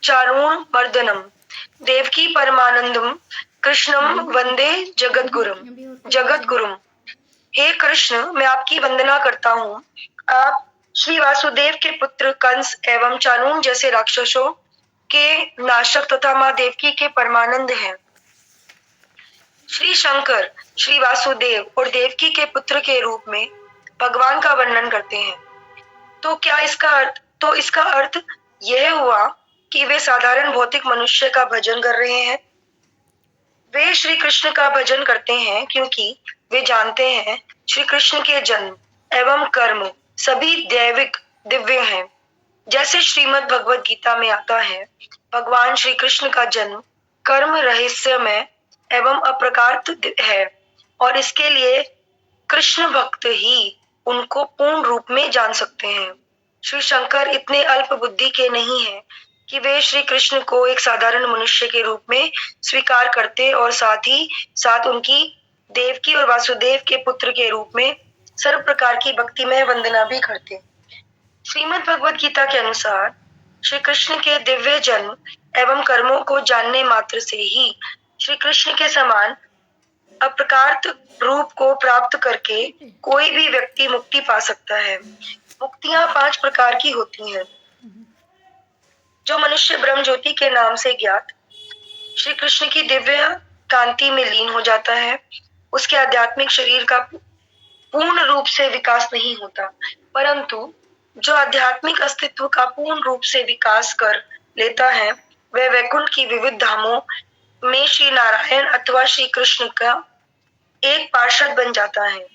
चारूण मर्दनम देवकी परमानंदम कृष्णम वंदे जगत गुरुम। हे कृष्ण, मैं आपकी वंदना करता हूँ। आप श्री वासुदेव के पुत्र कंस एवं चाणूर जैसे राक्षसों के नाशक तथा माँ देवकी के परमानंद हैं। श्री शंकर श्री वासुदेव और देवकी के पुत्र के रूप में भगवान का वर्णन करते हैं। तो इसका अर्थ यह हुआ कि वे साधारण भौतिक मनुष्य का भजन कर रहे हैं। वे श्री कृष्ण का भजन करते हैं क्योंकि वे जानते हैं श्री कृष्ण के जन्म एवं कर्म सभी दैविक दिव्य हैं। जैसे श्रीमद् भगवद गीता में आता है, भगवान श्री कृष्ण का जन्म कर्म रहस्यमय एवं अप्रकार्त है और इसके लिए कृष्ण भक्त ही उनको पूर्ण रूप में जान सकते हैं। श्री शंकर इतने अल्प बुद्धि के नहीं हैं कि वे श्री कृष्ण को एक साधारण मनुष्य के रूप में स्वीकार करते और साथ ही साथ उनकी देवकी और वासुदेव के पुत्र के रूप में सर्व प्रकार की भक्तिमय वंदना भी करते। श्रीमद् भगवद गीता के अनुसार श्री कृष्ण के दिव्य जन्म एवं कर्मों को जानने मात्र से ही श्री कृष्ण के समान अप्रकार्त रूप को प्राप्त करके कोई भी व्यक्ति मुक्ति पा सकता है। मुक्तियां 5 प्रकार की होती हैं। जो मनुष्य ब्रह्म ज्योति के नाम से ज्ञात श्री कृष्ण की दिव्य कांति में लीन हो जाता है, उसके आध्यात्मिक शरीर का पूर्ण रूप से विकास नहीं होता, परंतु जो आध्यात्मिक अस्तित्व का पूर्ण रूप से विकास कर लेता है वह वैकुंठ की विविध धामों में श्री नारायण अथवा श्री कृष्ण का एक पार्षद बन जाता है।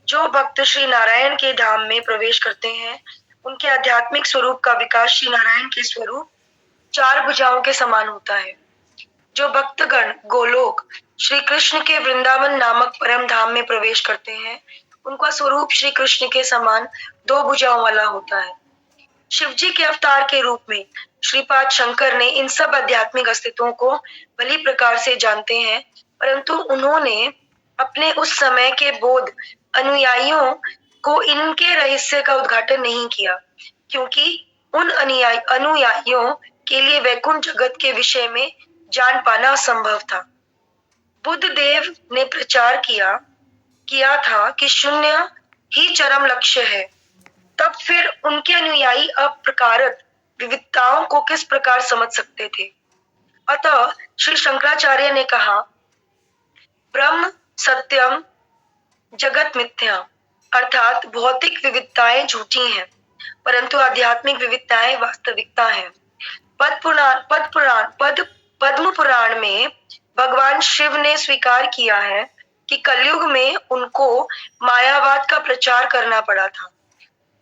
जो भक्त श्री नारायण के धाम में प्रवेश करते हैं उनके आध्यात्मिक स्वरूप का विकास श्री नारायण के स्वरूप 4 भुजाओं के समान होता है। जो भक्तगण गोलोक श्री कृष्ण के वृंदावन नामक परम धाम में प्रवेश करते हैं उनका स्वरूप श्री कृष्ण के समान 2 भुजाओं वाला होता है। शिव जी के अवतार के रूप में श्रीपाद शंकर ने इन सब आध्यात्मिक अस्तित्वों को भली प्रकार से जानते हैं, परंतु उन्होंने अपने उस समय के बोध अनुयायियों को इनके रहस्य का उद्घाटन नहीं किया, क्योंकि उन अनुयायियों के लिए वैकुंठ जगत के विषय में जान पाना असंभव था। बुद्ध देव ने प्रचार किया था कि शून्य ही चरम लक्ष्य है। तब फिर उनके अनुयायी अप्रकारत विविधताओं को किस प्रकार समझ सकते थे। अतः श्री शंकराचार्य ने कहा, ब्रह्म सत्यम जगत मिथ्या, अर्थात भौतिक विविधताएं झूठी हैं परंतु आध्यात्मिक विविधताएं वास्तविकता हैं। पद्म पुराण में भगवान शिव ने स्वीकार किया है कि कलयुग में उनको मायावाद का प्रचार करना पड़ा था,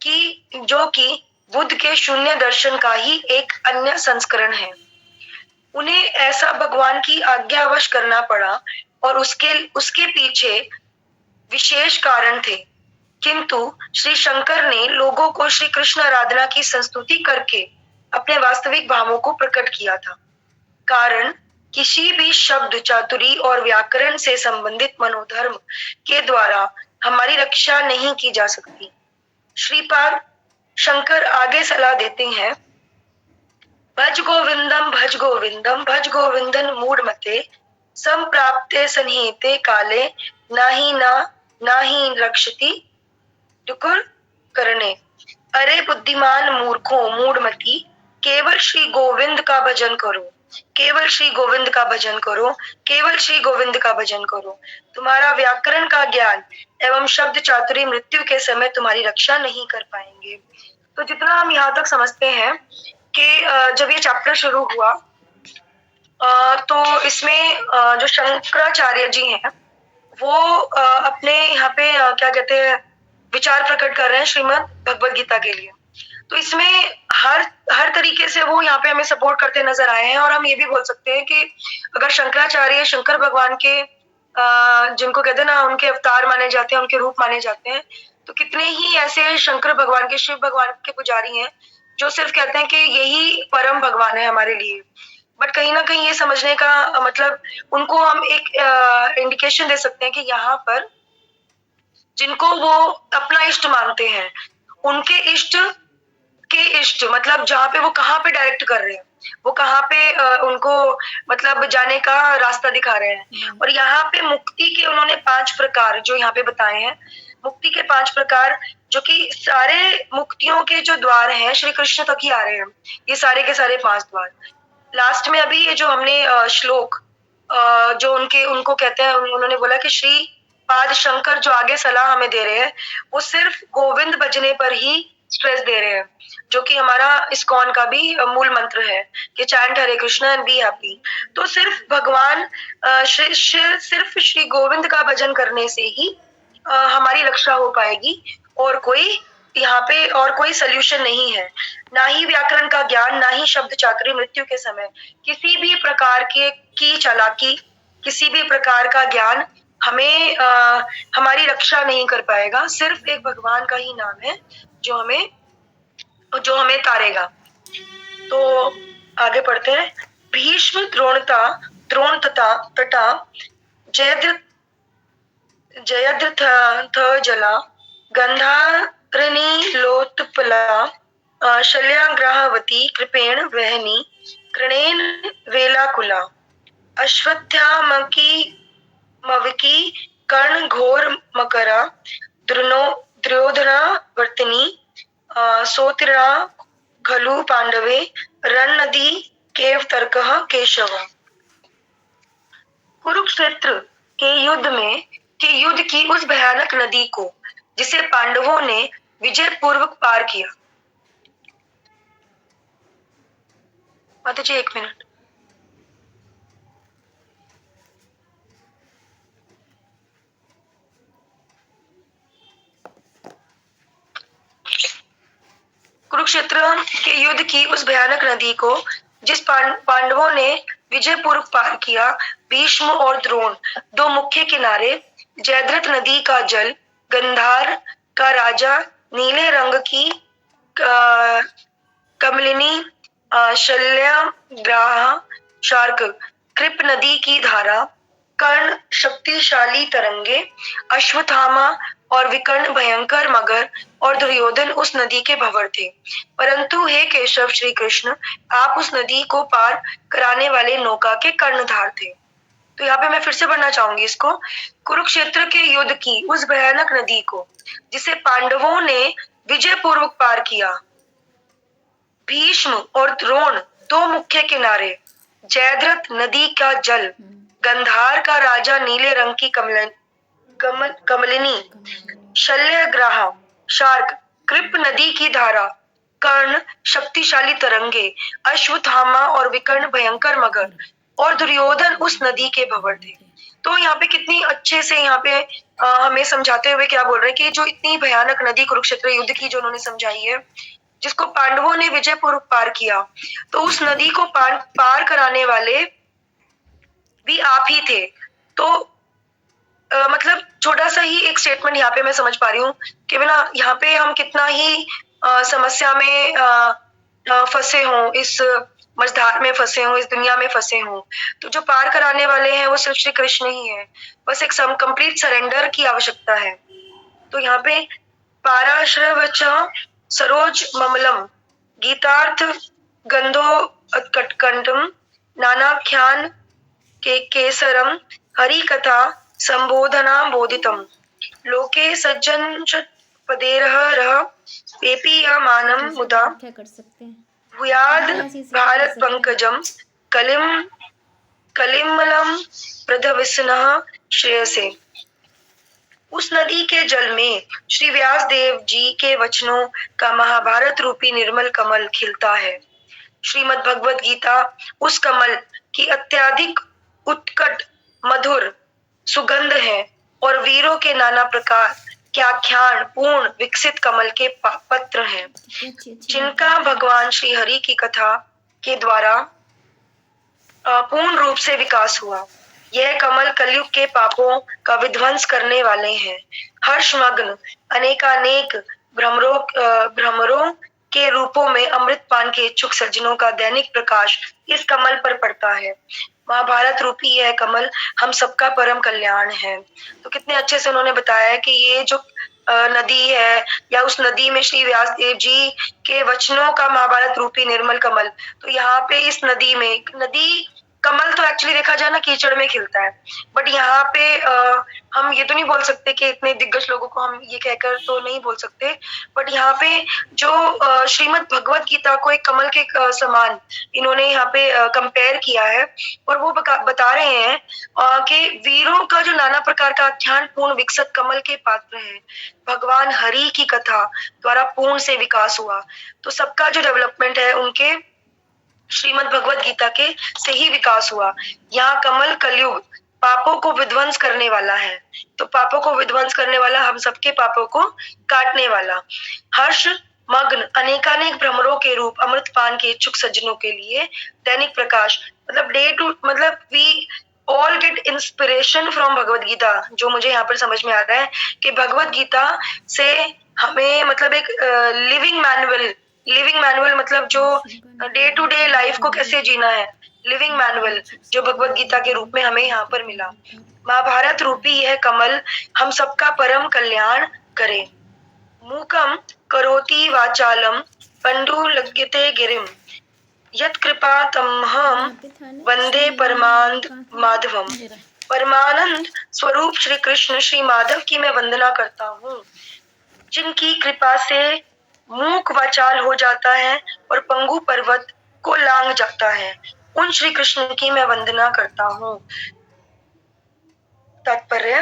कि जो कि बुद्ध के शून्य दर्शन का ही एक अन्य संस्करण है। उन्हें ऐसा भगवान की आज्ञावश करना पड़ा और उसके पीछे विशेष कारण थे, किंतु श्री शंकर ने लोगों को श्री कृष्ण आराधना की संस्तुति करके अपने वास्तविक भावों को प्रकट किया था। कारण किसी भी शब्द चातुरी और व्याकरण से संबंधित मनोधर्म के द्वारा हमारी रक्षा नहीं की जा सकती। श्रीपाद शंकर आगे सलाह देते हैं, भज गोविंदम भज गोविंदम भज गोविंदन मूढ़मते संप्राप्ते सन्निहिते काले नाही रक्षति डुकुर करने। अरे बुद्धिमान मूर्खों मूढ़मती, केवल श्री गोविंद का भजन करो, केवल श्री गोविंद का भजन करो, केवल श्री गोविंद का भजन करो। तुम्हारा व्याकरण का ज्ञान एवं शब्द चातुरी मृत्यु के समय तुम्हारी रक्षा नहीं कर पाएंगे। तो जितना हम यहाँ तक समझते हैं कि जब ये चैप्टर शुरू हुआ तो इसमें जो शंकराचार्य जी हैं वो अपने यहाँ पे क्या कहते हैं विचार प्रकट कर रहे हैं श्रीमद् भगवद गीता के लिए। तो इसमें हर तरीके से वो यहाँ पे हमें सपोर्ट करते नजर आए हैं। और हम ये भी बोल सकते हैं कि अगर शंकराचार्य शंकर भगवान के जिनको कहते हैं ना उनके अवतार माने जाते हैं, उनके रूप माने जाते हैं, तो कितने ही ऐसे शंकर भगवान के शिव भगवान के पुजारी हैं जो सिर्फ कहते हैं कि यही परम भगवान है हमारे लिए। बट कहीं ना कहीं ये समझने का मतलब उनको हम एक इंडिकेशन दे सकते हैं कि यहाँ पर जिनको वो अपना इष्ट मानते हैं उनके इष्ट के इष्ट, मतलब जहाँ पे वो कहाँ पे डायरेक्ट कर रहे हैं, वो कहाँ पे उनको मतलब जाने का रास्ता दिखा रहे हैं। और यहाँ पे मुक्ति के उन्होंने 5 प्रकार जो यहाँ पे बताए हैं, मुक्ति के 5 प्रकार, जो कि सारे मुक्तियों के जो द्वार हैं श्री कृष्ण तक ही आ रहे हैं, ये सारे के सारे 5 द्वार। लास्ट में अभी ये जो हमने श्लोक जो उनको कहते हैं, उन्होंने बोला कि श्री पाद शंकर जो आगे सलाह हमें दे रहे हैं, वो सिर्फ गोविंद भजने पर ही स्ट्रेस दे रहे हैं, जो कि हमारा इस्कॉन का भी मूल मंत्र है कि chant Hare Krishna and be happy. तो सिर्फ भगवान सिर्फ श्री गोविंद का भजन करने से ही हमारी रक्षा हो पाएगी, और कोई यहाँ पे और कोई सोल्यूशन नहीं है। ना ही व्याकरण का ज्ञान, ना ही शब्द चातुर्य, मृत्यु के समय किसी भी प्रकार की चालाकी, किसी भी प्रकार का ज्ञान हमें हमारी रक्षा नहीं कर पाएगा। सिर्फ एक भगवान का ही नाम है जो हमें तारेगा। तो आगे पढ़ते हैं। भीष्म द्रोण तथा जयद्रथ जला गंधारणी लोत्पला शल्याग्राहवती कृपेण वहनी कृणेन वेलाकुला अश्वत्थामकी कर्ण घोर मकरा दुर्योधना वर्तिनी सोतिरा खलु पांडवे रण नदी केव तर्कः केशव। कुरुक्षेत्र के युद्ध की उस भयानक नदी को जिसे पांडवों ने विजय पूर्वक पार किया। माता जी 1 मिनट। कुरुक्षेत्र के युद्ध की उस भयानक नदी को जिस पांडवों ने विजय पूर्व पार किया, भीष्म और द्रोण दो मुख्य किनारे, जयद्रथ नदी का जल, गंधार का राजा, नीले रंग की कमलिनी शल्याग्राह शार्क, कृप नदी की धारा, कर्ण शक्तिशाली तरंगे, अश्वत्थामा और विकर्ण भयंकर मगर, और दुर्योधन उस नदी के भंवर थे। परंतु हे केशव श्री कृष्ण, आप उस नदी को पार कराने वाले नौका के कर्णधार थे। तो यहाँ पे मैं फिर से पढ़ना चाहूंगी इसको। कुरुक्षेत्र के युद्ध की उस भयानक नदी को जिसे पांडवों ने विजय पूर्वक पार किया, भीष्म और द्रोण दो मुख्य किनारे, जयद्रथ नदी का जल, गंधार का राजा नीले रंग की कमलिनी शल्यग्राह शार्क, कृप नदी की धारा, कर्ण शक्तिशाली तरंगे, अश्वत्थामा और विकर्ण भयंकर मगर, और दुर्योधन उस नदी के भंवर थे। तो यहाँ पे कितनी अच्छे से यहाँ पे हमें समझाते हुए क्या बोल रहे हैं कि जो इतनी भयानक नदी कुरुक्षेत्र युद्ध की जो उन्होंने समझाई है, जिसको पांडवों ने विजय पूर्वक पार किया, तो उस नदी को पार कराने वाले भी आप ही थे। तो मतलब छोटा सा ही एक स्टेटमेंट यहाँ पे मैं समझ पा रही हूँ कि बिना यहाँ पे हम कितना ही समस्या में फंसे हों, इस मझधार में फंसे हों, इस दुनिया में फंसे हों, तो जो पार कराने वाले हैं वो सिर्फ श्री कृष्ण ही है। बस एक कंप्लीट सरेंडर की आवश्यकता है। तो यहाँ पे पाराश्रवच सरोज ममलम गीतार्थ गंधो उत्कटकंठम नानाख्यान के केसरम हरि कथा संबोधना बोधितम लोके सज्जन पदेरह पेपीयमानं मुदा क्या कर सकते हैं भूयाद भारत पंकजम कलिमलम प्रधविस्नः श्रेयसे। उस नदी के जल में श्री व्यास देव जी के वचनों का महाभारत रूपी निर्मल कमल खिलता है। श्रीमद् भगवद गीता उस कमल की अत्यधिक उत्कट मधुर सुगंध है, और वीरों के नाना प्रकार के आख्यान पूर्ण विकसित कमल के पत्र हैं, जिनका भगवान श्री हरि की कथा के द्वारा पूर्ण रूप से विकास हुआ। यह कमल कलयुग के पापों का विध्वंस करने वाले हैं। हर्षमग्न अनेकानेक भ्रमरों के रूपों में अमृतपान के इच्छुक सज्जनों का दैनिक प्रकाश इस कमल पर पड़ता है। महाभारत रूपी यह कमल हम सबका परम कल्याण है। तो कितने अच्छे से उन्होंने बताया है कि ये जो नदी है, या उस नदी में श्री व्यास देव जी के वचनों का महाभारत रूपी निर्मल कमल। तो यहाँ पे इस नदी में, नदी कमल तो एक्चुअली देखा जाए ना कीचड़ में खिलता है, बट यहाँ पे हम ये तो नहीं बोल सकते कि इतने दिग्गज लोगों को हम ये कहकर तो नहीं बोल सकते, बट यहाँ पे जो श्रीमद् भगवत गीता को एक कमल के समान इन्होंने यहाँ पे कंपेयर किया है, और वो बता रहे हैं कि वीरों का जो नाना प्रकार का ध्यान पूर्ण विकसित कमल के पात्र है, भगवान हरि की कथा द्वारा पूर्ण से विकास हुआ। तो सबका जो डेवलपमेंट है उनके श्रीमद् भगवत गीता के से ही विकास हुआ। यहाँ कमल कलयुग पापों को विध्वंस करने वाला है, तो पापों को विध्वंस करने वाला, हम सबके पापों को काटने वाला, हर्ष मग्न अनेकानेक भ्रमरों के रूप अमृत पान के इच्छुक सज्जनों के लिए दैनिक प्रकाश, मतलब डे टू, मतलब we all get inspiration from Bhagavad Gita. जो मुझे यहाँ पर समझ में आ रहा है कि भगवत गीता से हमें मतलब एक लिविंग मैनुअल मतलब जो डे टू डे लाइफ को कैसे जीना है, लिविंग मैनुअल जो भगवत गीता के रूप में हमें यहाँ पर मिला। महाभारत रूपी यह कमल हम सबका परम कल्याण करे। मूकम करोति वाचालम पंडुलग्यते गिरिम यत् कृपा तमहम वंदे परमानंद माधवम। परमानंद स्वरूप श्री कृष्ण श्री माधव की मैं वंदना करता हूँ, जिनकी कृपा से मूक वाचाल हो जाता है और पंगु पर्वत को लांग जाता है, उन श्री कृष्ण की मैं वंदना करता हूँ। तात्पर्य,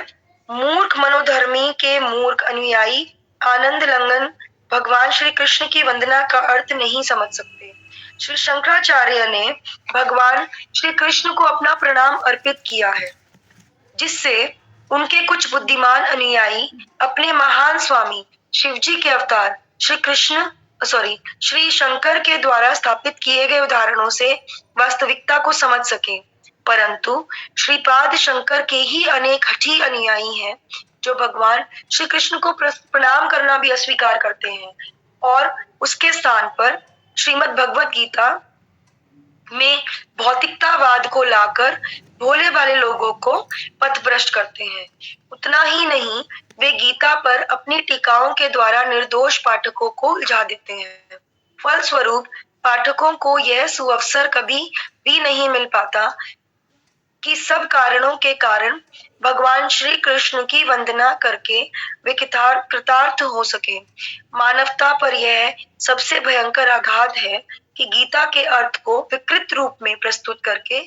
मूर्ख मनोधर्मी के मूर्ख अनुयायी आनंद लंगन भगवान श्री कृष्ण की वंदना का अर्थ नहीं समझ सकते। श्री शंकराचार्य ने भगवान श्री कृष्ण को अपना प्रणाम अर्पित किया है, जिससे उनके कुछ बुद्धिमान अनुयायी अपने महान स्वामी शिवजी के अवतार श्री शंकर के द्वारा स्थापित किए गए उदाहरणों से वास्तविकता को समझ सके। परंतु श्रीपाद शंकर के ही अनेक हठी अनुयायी हैं जो भगवान श्री कृष्ण को प्रणाम करना भी अस्वीकार करते हैं और उसके स्थान पर श्रीमद् भगवत गीता में भौतिकतावाद को लाकर भोले भाले लोगों को पथभ्रष्ट करते हैं। उतना ही नहीं, वे गीता पर अपनी टीकाओं के द्वारा निर्दोष पाठकों को उलझा देते हैं। फलस्वरूप पाठकों को यह सुअवसर कभी भी नहीं मिल पाता कि सब कारणों के कारण भगवान श्री कृष्ण की वंदना करके वे कृतार्थ हो सके। मानवता पर यह सबसे भयंकर आघात है कि गीता के अर्थ को विकृत रूप में प्रस्तुत करके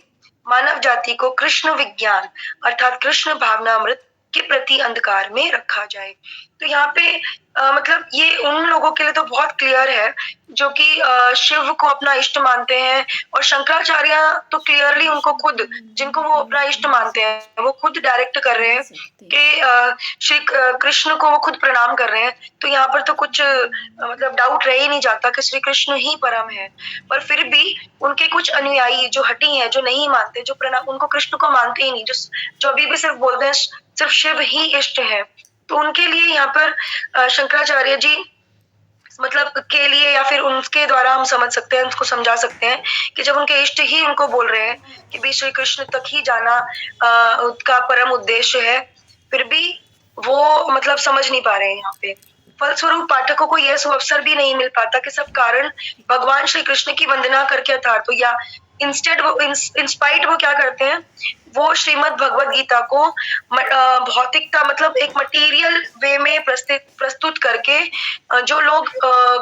मानव जाति को कृष्ण विज्ञान अर्थात कृष्ण भावनामृत के प्रति अंधकार में रखा जाए। तो यहाँ पे मतलब ये उन लोगों के लिए तो बहुत क्लियर है जो कि शिव को अपना इष्ट मानते हैं, और शंकराचार्य तो क्लियरली उनको खुद, जिनको वो अपना इष्ट मानते हैं, वो खुद डायरेक्ट कर रहे हैं कि श्री कृष्ण को वो खुद प्रणाम कर रहे हैं। तो यहाँ पर तो कुछ मतलब डाउट रह ही नहीं जाता कि श्री कृष्ण ही परम है। पर फिर भी उनके कुछ अनुयायी जो हटी हैं, जो नहीं मानते, जो प्रणाम उनको कृष्ण को मानते ही नहीं, जो अभी भी सिर्फ बोलते हैं सिर्फ शिव ही इष्ट है, तो उनके लिए यहाँ पर शंकराचार्य जी मतलब के लिए या फिर उनके द्वारा हम समझ सकते हैं, उसको समझा सकते हैं कि जब उनके इष्ट ही उनको बोल रहे हैं कि भी श्री कृष्ण तक ही जाना उनका परम उद्देश्य है, फिर भी वो मतलब समझ नहीं पा रहे हैं यहाँ पे। फलस्वरूप पाठकों को यह सुअवसर भी नहीं मिल पाता कि सब कारण भगवान श्री कृष्ण की वंदना करके अर्थात, या इंस्टेड वो इंस्पाइट वो क्या करते हैं, वो श्रीमद् भगवत गीता को भौतिकता मतलब एक मटेरियल वे में प्रस्तुत करके जो लोग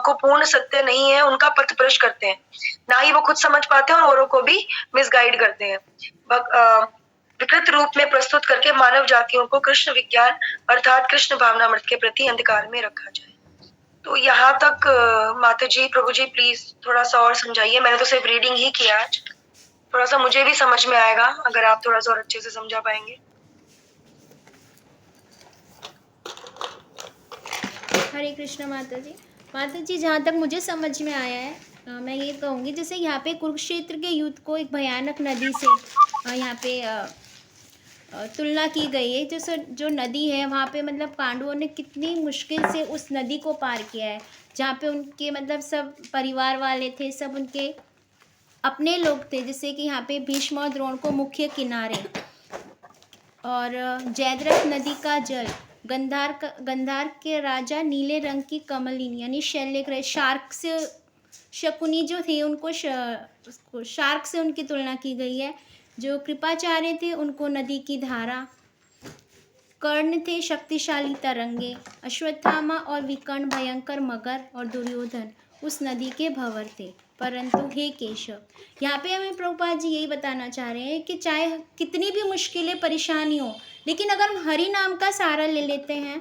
को पूर्ण सत्य नहीं है उनका पथभ्रष्ट करते हैं। ना ही वो खुद समझ पाते हैं और औरों को भी मिसगाइड करते हैं। विकृत रूप में प्रस्तुत करके मानव जातियों को कृष्ण विज्ञान अर्थात कृष्ण भावनामृत के प्रति अंधकार में रखा जाए। तो यहाँ तक माता जी, प्रभु जी प्लीज थोड़ा सा और समझाइए। मैंने तो सिर्फ रीडिंग ही किया आज, थोड़ा सा मुझे भी समझ में आएगा अगर आप थोड़ा सा और अच्छे से समझा पाएंगे। हरे कृष्ण माता जी। माता जी, जहाँ तक मुझे समझ में आया है मैं ये कहूँगी, जैसे यहाँ पे कुरुक्षेत्र के युद्ध को एक भयानक नदी से यहाँ पे तुलना की गई है। जैसे जो नदी है वहाँ पे मतलब पांडवों ने कितनी मुश्किल से उस नदी को पार किया है, जहाँ पे उनके मतलब सब परिवार वाले थे, सब उनके अपने लोग थे। जैसे कि यहाँ पे भीष्म और द्रोण को मुख्य किनारे, और जयद्रथ नदी का जल गंधार के राजा नीले रंग की कमलिनी यानी शल्यग्राही शार्क से, शकुनी जो थे उनको शार्क से उनकी तुलना की गई है। जो कृपाचार्य थे उनको नदी की धारा, कर्ण थे शक्तिशाली तरंगे, अश्वत्थामा और विकर्ण भयंकर मगर और दुर्योधन उस नदी के भंवर थे। परंतु हे केशव, यहाँ पे हमें प्रभुपाद जी यही बताना चाह रहे हैं कि चाहे कितनी भी मुश्किलें परेशानी हो, लेकिन अगर हम हरि नाम का सहारा ले लेते हैं,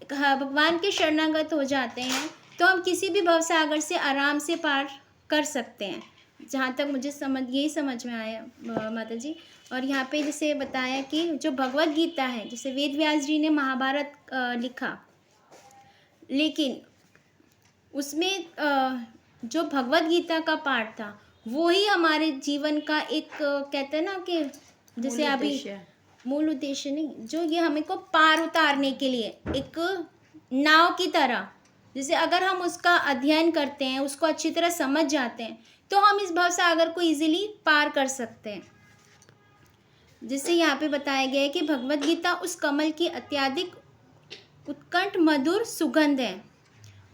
भगवान के शरणागत हो जाते हैं, तो हम किसी भी भवसागर से आराम से पार कर सकते हैं। जहाँ तक मुझे यही समझ में आया माता जी। और यहाँ पे जैसे बताया कि जो भगवत गीता है, जैसे वेद व्यास जी ने महाभारत लिखा, लेकिन उसमें जो भगवत गीता का पाठ था वो ही हमारे जीवन का एक कहते हैं ना कि जैसे अभी मूल उद्देश्य नहीं, जो ये हमें को पार उतारने के लिए एक नाव की तरह, जैसे अगर हम उसका अध्ययन करते हैं, उसको अच्छी तरह समझ जाते हैं, तो हम इस भवसागर को इजीली पार कर सकते हैं। जिससे यहाँ पे बताया गया है कि भगवत गीता उस कमल की अत्यधिक उत्कंठ मधुर सुगंध है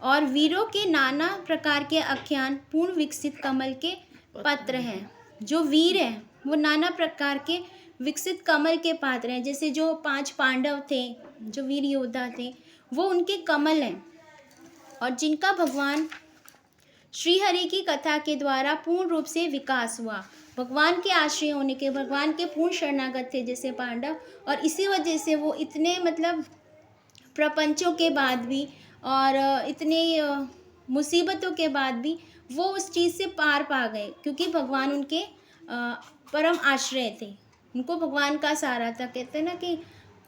और वीरों के नाना प्रकार के आख्यान पूर्ण विकसित कमल के पत्र हैं। जो वीर हैं वो नाना प्रकार के विकसित कमल के पात्र हैं। जैसे जो 5 पांडव थे, जो वीर योद्धा थे, वो उनके कमल हैं और जिनका भगवान श्री हरि की कथा के द्वारा पूर्ण रूप से विकास हुआ। भगवान के आश्रय होने के, भगवान के पूर्ण शरणागत थे जैसे पांडव, और इसी वजह से वो इतने मतलब प्रपंचों के बाद भी और इतने मुसीबतों के बाद भी वो उस चीज़ से पार पा गए, क्योंकि भगवान उनके परम आश्रय थे, उनको भगवान का सहारा था। कहते हैं ना कि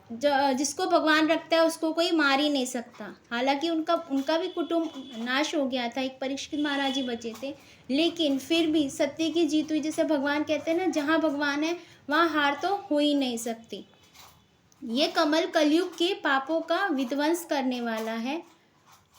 जिसको भगवान रखता है उसको कोई मार ही नहीं सकता। हालांकि उनका भी कुटुंब नाश हो गया था, एक परीक्षित महाराज जी बचे थे, लेकिन फिर भी सत्य की जीत हुई। जैसे भगवान कहते हैं ना, जहाँ भगवान है वहाँ हार तो हो ही नहीं सकती। ये कमल कलयुग के पापों का विध्वंस करने वाला है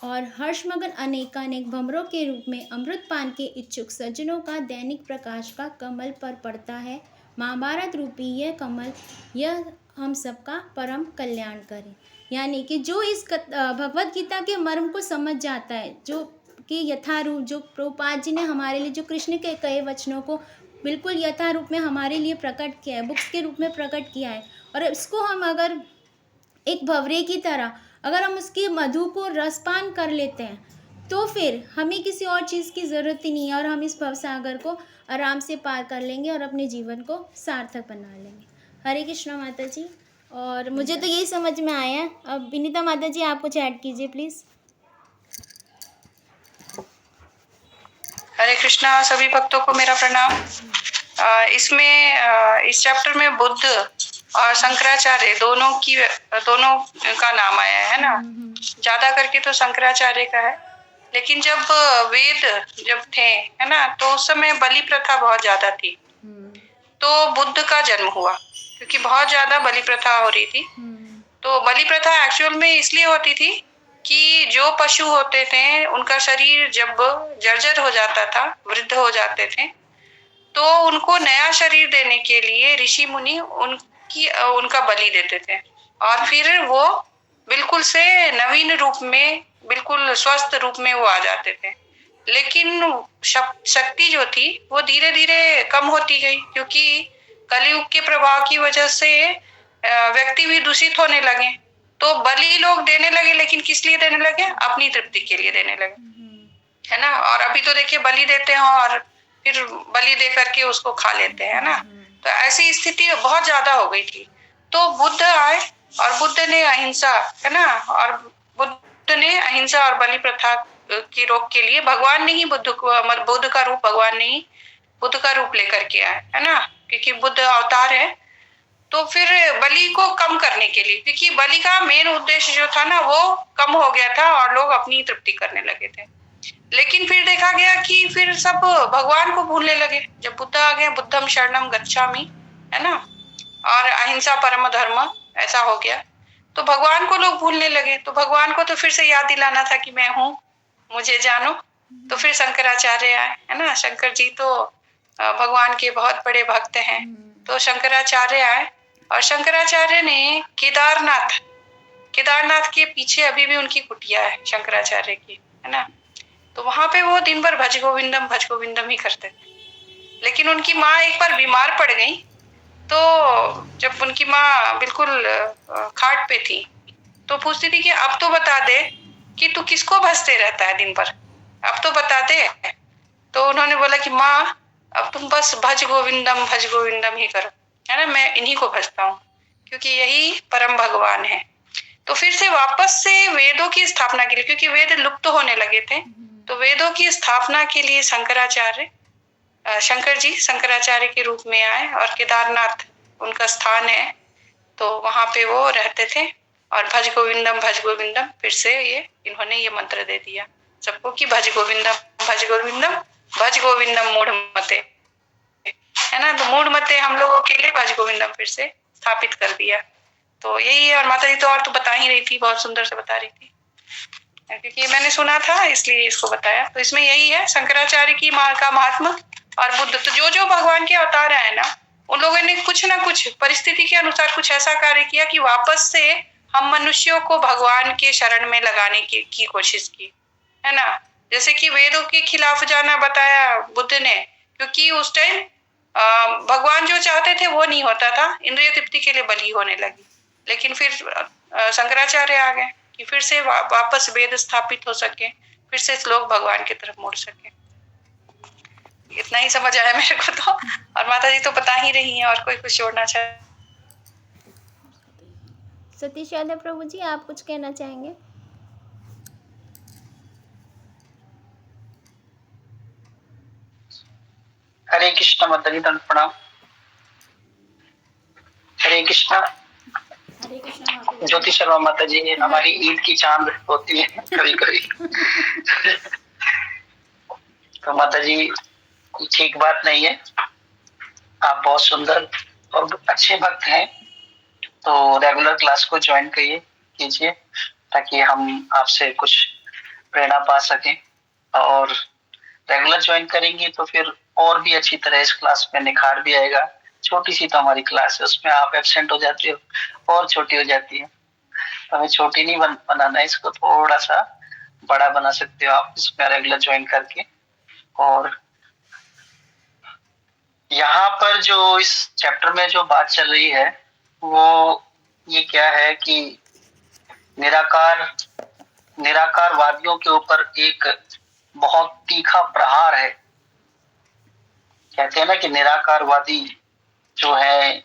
और हर्षमगन अनेकानेक भंवरों के रूप में अमृत पान के इच्छुक सज्जनों का दैनिक प्रकाश का कमल पर पड़ता है। महाभारत रूपी यह कमल, यह हम सबका परम कल्याण करे। यानी कि जो इस भगवत गीता के मर्म को समझ जाता है, जो कि यथारूप, जो प्रभुपाद जी ने हमारे लिए जो कृष्ण के कहे वचनों को बिल्कुल यथारूप में हमारे लिए प्रकट किया है, बुक्स के रूप में प्रकट किया है, और इसको हम अगर एक भंवरे की तरह अगर हम उसके मधु को रसपान कर लेते हैं, तो फिर हमें किसी और चीज़ की ज़रूरत ही नहीं है और हम इस भवसागर को आराम से पार कर लेंगे और अपने जीवन को सार्थक बना लेंगे। हरे कृष्णा माता जी। और मुझे तो यही समझ में आया है। अब विनीता माता जी आप कुछ ऐड कीजिए प्लीज़। हरे कृष्णा, सभी भक्तों को मेरा प्रणाम। इसमें इस चैप्टर में बुद्ध और शंकराचार्य दोनों का नाम आया है ना। ज्यादा करके तो शंकराचार्य का है, लेकिन जब वेद जब थे है ना, तो उस समय बलि प्रथा बहुत ज्यादा थी, तो बुद्ध का जन्म हुआ, क्योंकि बहुत ज्यादा बलि प्रथा हो रही थी। तो बलि प्रथा एक्चुअल में इसलिए होती थी कि जो पशु होते थे उनका शरीर जब जर्जर हो जाता था, वृद्ध हो जाते थे, तो उनको नया शरीर देने के लिए ऋषि मुनि उनका बलि देते थे, और फिर वो बिल्कुल से नवीन रूप में, बिल्कुल स्वस्थ रूप में वो आ जाते थे। लेकिन शक्ति जो थी वो धीरे धीरे कम होती गई, क्योंकि कलयुग के प्रभाव की वजह से व्यक्ति भी दूषित होने लगे, तो बलि लोग देने लगे। लेकिन किस लिए देने लगे? अपनी तृप्ति के लिए देने लगे, है ना। और अभी तो देखिए बलि देते हैं और फिर बलि दे करके उसको खा लेते हैं ना। तो ऐसी स्थिति बहुत ज्यादा हो गई थी। तो बुद्ध आए और बुद्ध ने अहिंसा, है ना, और बुद्ध ने अहिंसा और बलि प्रथा की रोक के लिए, भगवान ने ही बुद्ध का रूप, भगवान ने ही बुद्ध का रूप लेकर के आए, है ना, क्योंकि बुद्ध अवतार है। तो फिर बलि को कम करने के लिए, क्योंकि बलि का मेन उद्देश्य जो था ना वो कम हो गया था और लोग अपनी तृप्ति करने लगे थे। लेकिन फिर देखा गया कि फिर सब भगवान को भूलने लगे। जब बुद्ध आ गए, बुद्धम शरणम गच्छामि, है ना, और अहिंसा परम धर्म, ऐसा हो गया, तो भगवान को लोग भूलने लगे। तो भगवान को तो फिर से याद दिलाना था कि मैं हूँ, मुझे जानो। तो फिर शंकराचार्य आए, है ना। शंकर जी तो भगवान के बहुत बड़े भक्त हैं। तो शंकराचार्य आए और शंकराचार्य ने केदारनाथ, केदारनाथ के पीछे अभी भी उनकी कुटिया है शंकराचार्य की, है ना। तो वहां पे वो दिन भर भज गोविंदम ही करते थे। लेकिन उनकी माँ एक बार बीमार पड़ गई, तो जब उनकी माँ बिल्कुल खाट पे थी, तो पूछती थी कि अब तो बता दे कि तू किसको भजते रहता है दिन भर, अब तो बता दे। तो उन्होंने बोला कि माँ अब तुम बस भज गोविंदम ही करो, है ना, मैं इन्हीं को भजता हूँ क्योंकि यही परम भगवान है। तो फिर से वापस से वेदों की स्थापना के लिए, क्योंकि वेद लुप्त होने लगे थे, तो वेदों की स्थापना के लिए शंकर जी शंकराचार्य के रूप में आए और केदारनाथ उनका स्थान है, तो वहां पे वो रहते थे। और भज गोविंदम फिर से इन्होंने ये मंत्र दे दिया सबको कि भज गोविंदम मूढ़ मते, है ना। तो मूढ़ मते हम लोगों के लिए भज गोविंदम फिर से स्थापित कर दिया। तो यही है। और माता जी तो और तो बता ही रही थी, बहुत सुंदर से बता रही थी, क्योंकि मैंने सुना था इसलिए इसको बताया। तो इसमें यही है शंकराचार्य की माँ का महात्मा और बुद्ध। तो जो भगवान के अवतार है ना, उन लोगों ने कुछ ना कुछ परिस्थिति के अनुसार कुछ ऐसा कार्य किया कि वापस से हम मनुष्यों को भगवान के शरण में लगाने की कोशिश की, है ना। जैसे कि वेदों के खिलाफ जाना बताया बुद्ध ने, क्योंकि उस टाइम भगवान जो चाहते थे वो नहीं होता था, इंद्रिय तृप्ति के लिए बलि होने लगी। लेकिन फिर शंकराचार्य आ गए कि फिर से वापस वेद स्थापित हो सके, फिर से लोग भगवान की तरफ मुड़ सके। इतना ही समझ आया मेरे को तो। और माता जी तो बता ही रही हैं, और कोई कुछ जोड़ना चाहे। सतीश यादव प्रभु जी, आप कुछ कहना चाहेंगे? हरे कृष्ण माता जी, दंड प्रणाम। हरे कृष्ण। ज्योति शर्मा माता जी, हमारी ईद की चांद होती है कभी कभी। तो माता जी ठीक बात नहीं है, आप बहुत सुंदर और अच्छे भक्त हैं, तो रेगुलर क्लास को ज्वाइन कीजिए ताकि हम आपसे कुछ प्रेरणा पा सकें। और रेगुलर ज्वाइन करेंगे तो फिर और भी अच्छी तरह इस क्लास में निखार भी आएगा। छोटी सी तो हमारी क्लास है, उसमें आप एब्सेंट हो जाते हो और छोटी हो जाती है। तो हमें छोटी नहीं बनाना है, इसको थोड़ा सा बड़ा बना सकते हो आप इसमें रेगुलर ज्वाइन करके। और यहाँ पर जो इस चैप्टर में जो बात चल रही है वो ये क्या है कि निराकारवादियों के ऊपर एक बहुत तीखा प्रहार है। कहते हैं ना कि निराकारवादी जो है,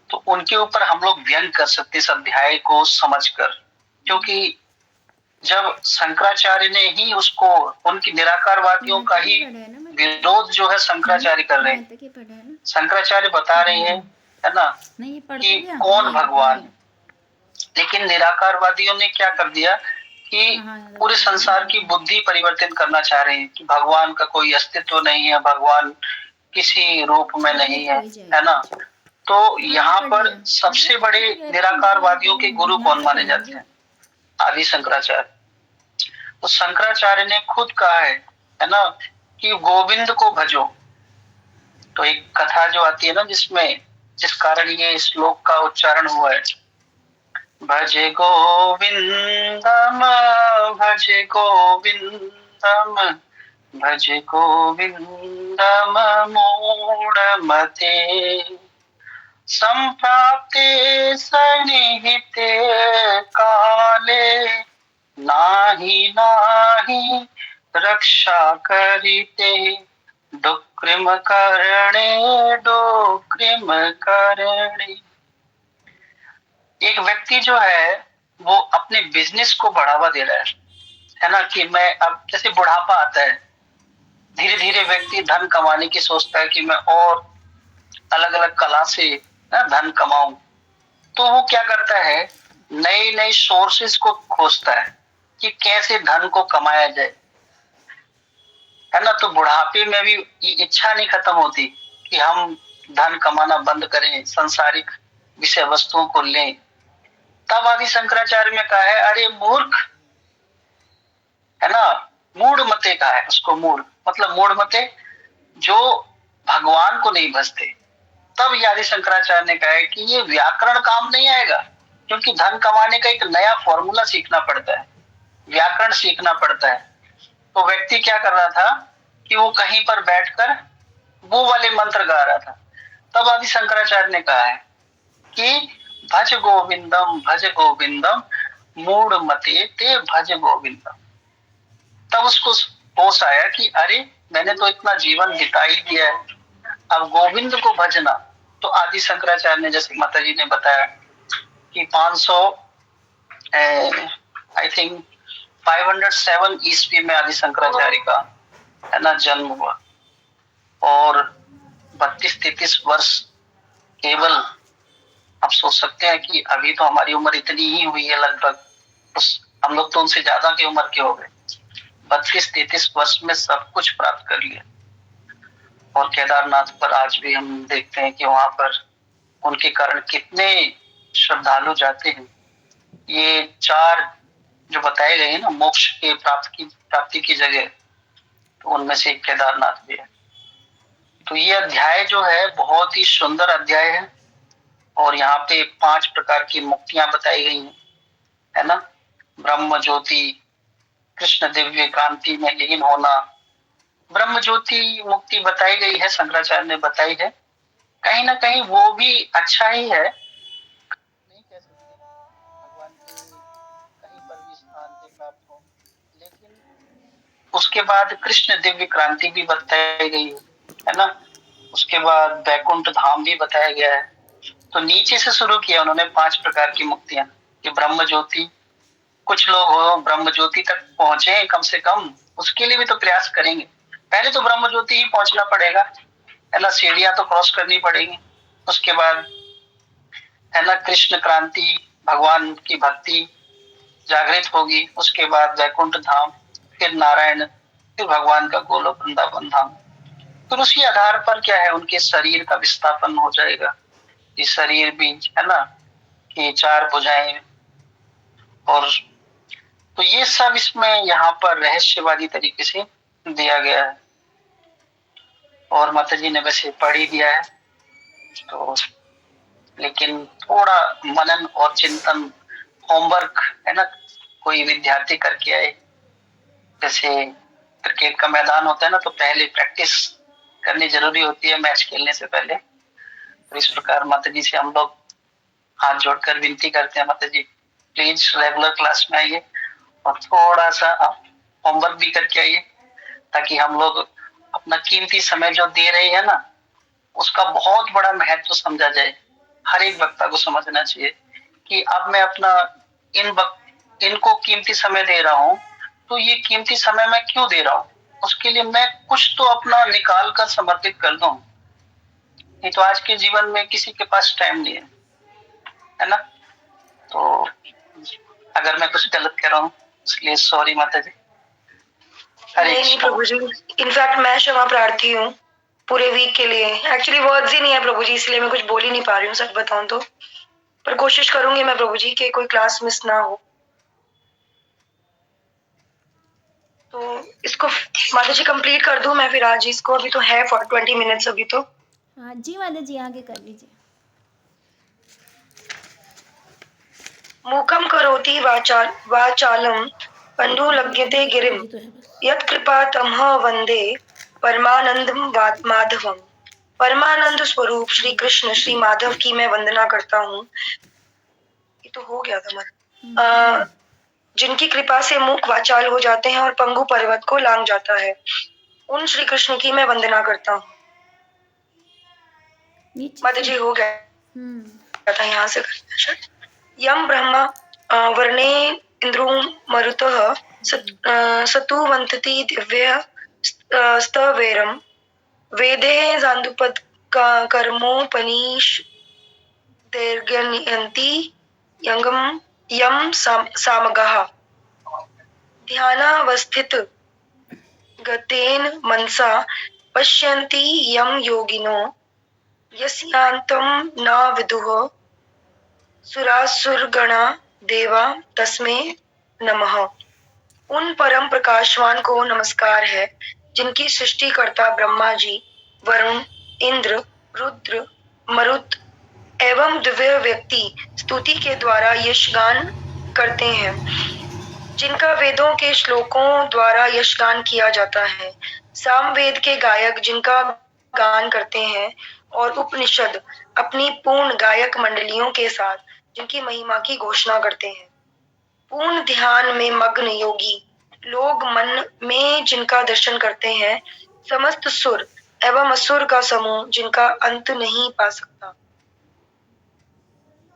तो उनके ऊपर हम लोग व्यंग कर सकते इस अध्याय को समझकर, क्योंकि जब शंकराचार्य ने ही उसको, उनकी निराकारवादियों का ही विरोध जो है शंकराचार्य कर रहे हैं। शंकराचार्य बता रहे हैं, है ना, कि कौन भगवान, लेकिन निराकारवादियों ने क्या कर दिया कि पूरे संसार की बुद्धि परिवर्तन करना चाह रहे हैं कि भगवान का कोई अस्तित्व नहीं है, भगवान किसी रूप में नहीं है ना। तो यहाँ पर सबसे बड़े निराकारवादियों के गुरु कौन माने जाते हैं? आदि शंकराचार्य। तो शंकराचार्य ने खुद कहा है ना, कि गोविंद को भजो। तो एक कथा जो आती है ना, जिस कारण ये श्लोक का उच्चारण हुआ है, भजे गोविंदम भजे गोविंदम भजे गोविंदम मूढ़मते संप्राप्ते सन्निहिते काले नाही नाही रक्षा करिते डुक्रिम करणे डुक्रिम करणे। एक व्यक्ति जो है वो अपने बिजनेस को बढ़ावा दे रहा है ना, कि मैं अब जैसे बुढ़ापा आता है, धीरे धीरे व्यक्ति धन कमाने की सोचता है कि मैं और अलग अलग कला से ना धन कमाऊं। तो वो क्या करता है, नए नए सोर्सेस को खोजता है कि कैसे धन को कमाया जाए, है ना। तो बुढ़ापे में भी ये इच्छा नहीं खत्म होती कि हम धन कमाना बंद करें, संसारिक विषय वस्तुओं को लें। तब आदि शंकराचार्य में कहा है, अरे मूर्ख, है ना, मूढ़ मते कहा है उसको। मूढ़ मतलब मूढ़ मते, जो भगवान को नहीं भजते। तब आदि शंकराचार्य ने कहा है कि ये व्याकरण काम नहीं आएगा, क्योंकि धन कमाने का एक नया फॉर्मूला सीखना पड़ता है, व्याकरण सीखना पड़ता है। तो व्यक्ति क्या कर रहा था कि वो कहीं पर बैठकर वो वाले मंत्र गा रहा था। तब आदि शंकराचार्य ने कहा है कि भज गोविंदम मूढ़ मते ते भज गोविंदम। तब उसको होश आया कि अरे मैंने तो इतना जीवन बिता ही दिया है, अब गोविंद को भजना। तो आदि शंकराचार्य ने, जैसे माता जी ने बताया कि 500 आई थिंक 507 ईस्वी में आदि शंकराचार्य का है ना जन्म हुआ, और 32-33 वर्ष केवल। आप सोच सकते हैं कि अभी तो हमारी उम्र इतनी ही हुई है लगभग, हम लोग तो उनसे ज्यादा की उम्र के हो गए। 32-33 वर्ष में सब कुछ प्राप्त कर लिया। और केदारनाथ पर आज भी हम देखते हैं कि वहां पर उनके कारण कितने श्रद्धालु जाते हैं। ये 4 जो बताए गए हैं ना मोक्ष के प्राप्ति की जगह, तो उनमें से एक केदारनाथ भी है। तो ये अध्याय जो है बहुत ही सुंदर अध्याय है, और यहाँ पे 5 प्रकार की मुक्तियां बताई गई हैं, है ना। ब्रह्म ज्योति, कृष्ण दिव्य कांति में लीन होना, ब्रह्म ज्योति मुक्ति बताई गई है, शंकराचार्य ने बताई है। कहीं ना कहीं वो भी अच्छा ही है, नहीं कह सकते भगवान के कहीं पर भी स्थान पे प्राप्त हो, लेकिन उसके बाद कृष्ण दिव्य क्रांति भी बताई गई है ना। उसके बाद बैकुंठ धाम भी बताया गया है। तो नीचे से शुरू किया उन्होंने 5 प्रकार की मुक्तियां, कि ब्रह्म ज्योति, कुछ लोग हो ब्रह्म ज्योति तक पहुंचे कम से कम, उसके लिए भी तो प्रयास करेंगे। पहले तो ब्रह्म ज्योति ही पहुंचना पड़ेगा, है ना, सीढ़ियां तो क्रॉस करनी पड़ेगी। उसके बाद है ना कृष्ण क्रांति, भगवान की भक्ति जागृत होगी। उसके बाद वैकुंठ धाम, फिर नारायण, फिर भगवान का गोलोक वृंदावन धाम। फिर उसी आधार पर क्या है, उनके शरीर का विस्थापन हो जाएगा। ये शरीर भी है ना कि 4 भुजाएं, और तो ये सब इसमें यहाँ पर रहस्यवादी तरीके से दिया गया है। और माता जी ने वैसे पढ़ ही दिया है, तो लेकिन थोड़ा मनन और चिंतन, होमवर्क है ना, कोई विद्यार्थी करके आए। जैसे क्रिकेट का मैदान होता है ना, तो पहले प्रैक्टिस करनी जरूरी होती है मैच खेलने से पहले। तो इस प्रकार माता जी से हम लोग हाथ जोड़कर विनती करते हैं, माता जी प्लीज रेगुलर क्लास में आइए और थोड़ा सा होमवर्क भी करके आइए, ताकि हम लोग अपना कीमती समय जो दे रहे हैं ना, उसका बहुत बड़ा महत्व समझा जाए। हर एक वक्ता को समझना चाहिए कि अब मैं अपना इनको कीमती समय दे रहा हूँ, तो ये कीमती समय मैं क्यों दे रहा हूँ, उसके लिए मैं कुछ तो अपना निकाल कर समर्पित कर दूं। नहीं तो आज के जीवन में किसी के पास टाइम नहीं है ना। तो अगर मैं कुछ गलत कह रहा हूँ इसलिए सॉरी माता जी। नहीं प्रभु जी, इनफैक्ट मैं क्षमा प्रार्थी हूँ पूरे वीक के लिए। एक्चुअली वर्ड्स ही नहीं है प्रभु जी, इसलिए मैं कुछ बोल ही नहीं पा रही हूँ सच बताऊं तो, पर कोशिश करूंगी मैं प्रभु जी कि कोई क्लास मिस ना हो। तो इसको माता जी कंप्लीट कर दूं मैं फिर आज इसको, अभी तो है 20 मिनट्स अभी तो। हाँ जी माता जी आगे कर लीजिए। मूकम करोति वाचालम पंडु लग्यते गिरिम यत् कृपा तमह वंदे परमानंद माधवम। परमानंद स्वरूप श्री कृष्ण श्री माधव की मैं वंदना करता हूँ। ये तो हो गया था जिनकी कृपा से मूक वाचाल हो जाते हैं और पंगु पर्वत को लांग जाता है, उन श्री कृष्ण की मैं वंदना करता हूँ। माता जी हो गया था यहाँ से। यम ब्रह्मा वर्णे इंद्रो मरुतः सतुवंतति दिव्य स्तवेरम वेदे जान्दुपद कर्मोपनीश दीर्घयन्ति यंगम यम सामगः ध्यानावस्थित गतेन मनसा पश्यन्ति यम योगिनो यस्यांतं न विदुः सुरासुरगणा देवा तस्मै नमः। उन परम प्रकाशवान को नमस्कार है जिनकी सृष्टिकर्ता ब्रह्मा जी, वरुण, इंद्र, रुद्र, मरुत, एवं दिव्य व्यक्ति स्तुति के द्वारा यशगान करते हैं, जिनका वेदों के श्लोकों द्वारा यशगान किया जाता है। सामवेद के गायक जिनका गान करते हैं और उपनिषद अपनी पूर्ण गायक मंडलियों के साथ जिनकी महिमा की घोषणा करते हैं। पूर्ण ध्यान में मग्न योगी लोग मन में जिनका दर्शन करते हैं, समस्त सुर एवं असुर का समूह जिनका अंत नहीं पा सकता।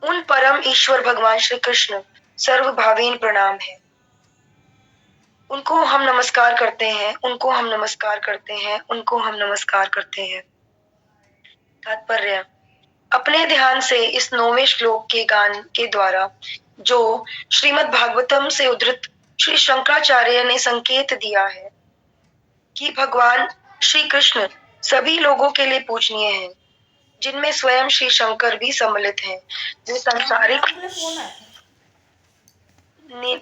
उन परम ईश्वर भगवान श्री कृष्ण सर्वभावीन प्रणाम है। उनको हम नमस्कार करते हैं, उनको हम नमस्कार करते हैं, उनको हम नमस्कार करते हैं। तात्पर्य: अपने ध्यान से इस 9वें श्लोक के गान के द्वारा जो श्रीमद् भागवतम से उद्धृत श्री शंकराचार्य ने संकेत दिया है कि भगवान श्री कृष्ण सभी लोगों के लिए पूजनीय हैं, जिनमें स्वयं श्री शंकर भी सम्मिलित हैं, वे सांसारिक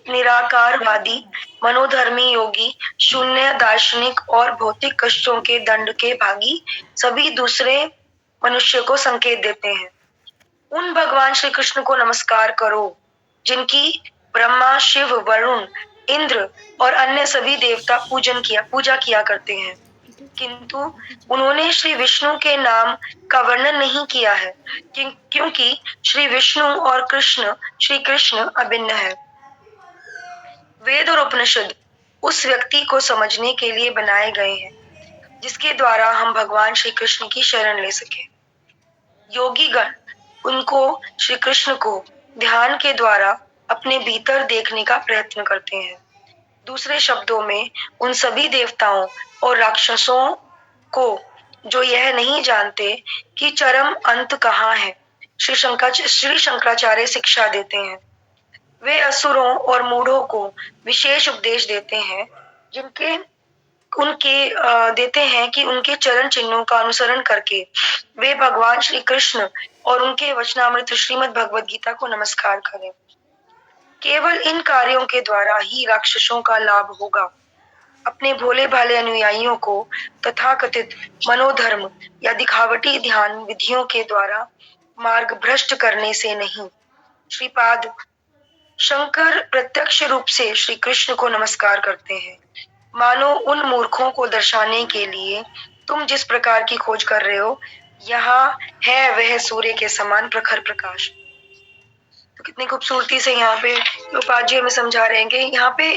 निराकारवादी, मनोधर्मी योगी, शून्य दार्शनिक और भौतिक कष्टों के दंड के भागी सभी दूसरे मनुष्य को संकेत देते हैं। उन भगवान श्री कृष्ण को नमस्कार करो जिनकी ब्रह्मा, शिव, वरुण, इंद्र और अन्य सभी देवता पूजा किया करते हैं, किंतु उन्होंने श्री विष्णु के नाम का वर्णन नहीं किया है, क्योंकि श्री विष्णु और श्री कृष्ण अभिन्न है। वेद और उपनिषद उस व्यक्ति को समझने के लिए बनाए गए हैं जिसके द्वारा हम भगवान श्री कृष्ण की शरण ले सके। योगी गण उनको श्री कृष्ण को ध्यान के द्वारा अपने भीतर देखने का प्रयत्न करते हैं। दूसरे शब्दों में, उन सभी देवताओं और राक्षसों को जो यह नहीं जानते कि चरम अंत कहाँ है, श्री शंकराचार्य शिक्षा देते हैं। वे असुरों और मूढ़ों को विशेष उपदेश देते हैं, देते हैं कि उनके चरण चिन्हों का अनुसरण करके वे भगवान श्री कृष्ण और उनके वचनामृत श्रीमद् भगवद गीता को नमस्कार करें। केवल इन कार्यों के द्वारा ही राक्षसों का लाभ होगा, अपने भोले भाले अनुयायियों को तथाकथित मनोधर्म या दिखावटी ध्यान विधियों के द्वारा मार्ग भ्रष्ट करने से नहीं। श्रीपाद शंकर प्रत्यक्ष रूप से श्री कृष्ण को नमस्कार करते हैं, मानो उन मूर्खों को दर्शाने के लिए तुम जिस प्रकार की खोज कर रहे हो, यहाँ है वह सूर्य के समान प्रखर प्रकाश। तो कितनी खूबसूरती से यहाँ पे उपाध्याय हमें समझा रहे हैं कि यहाँ पे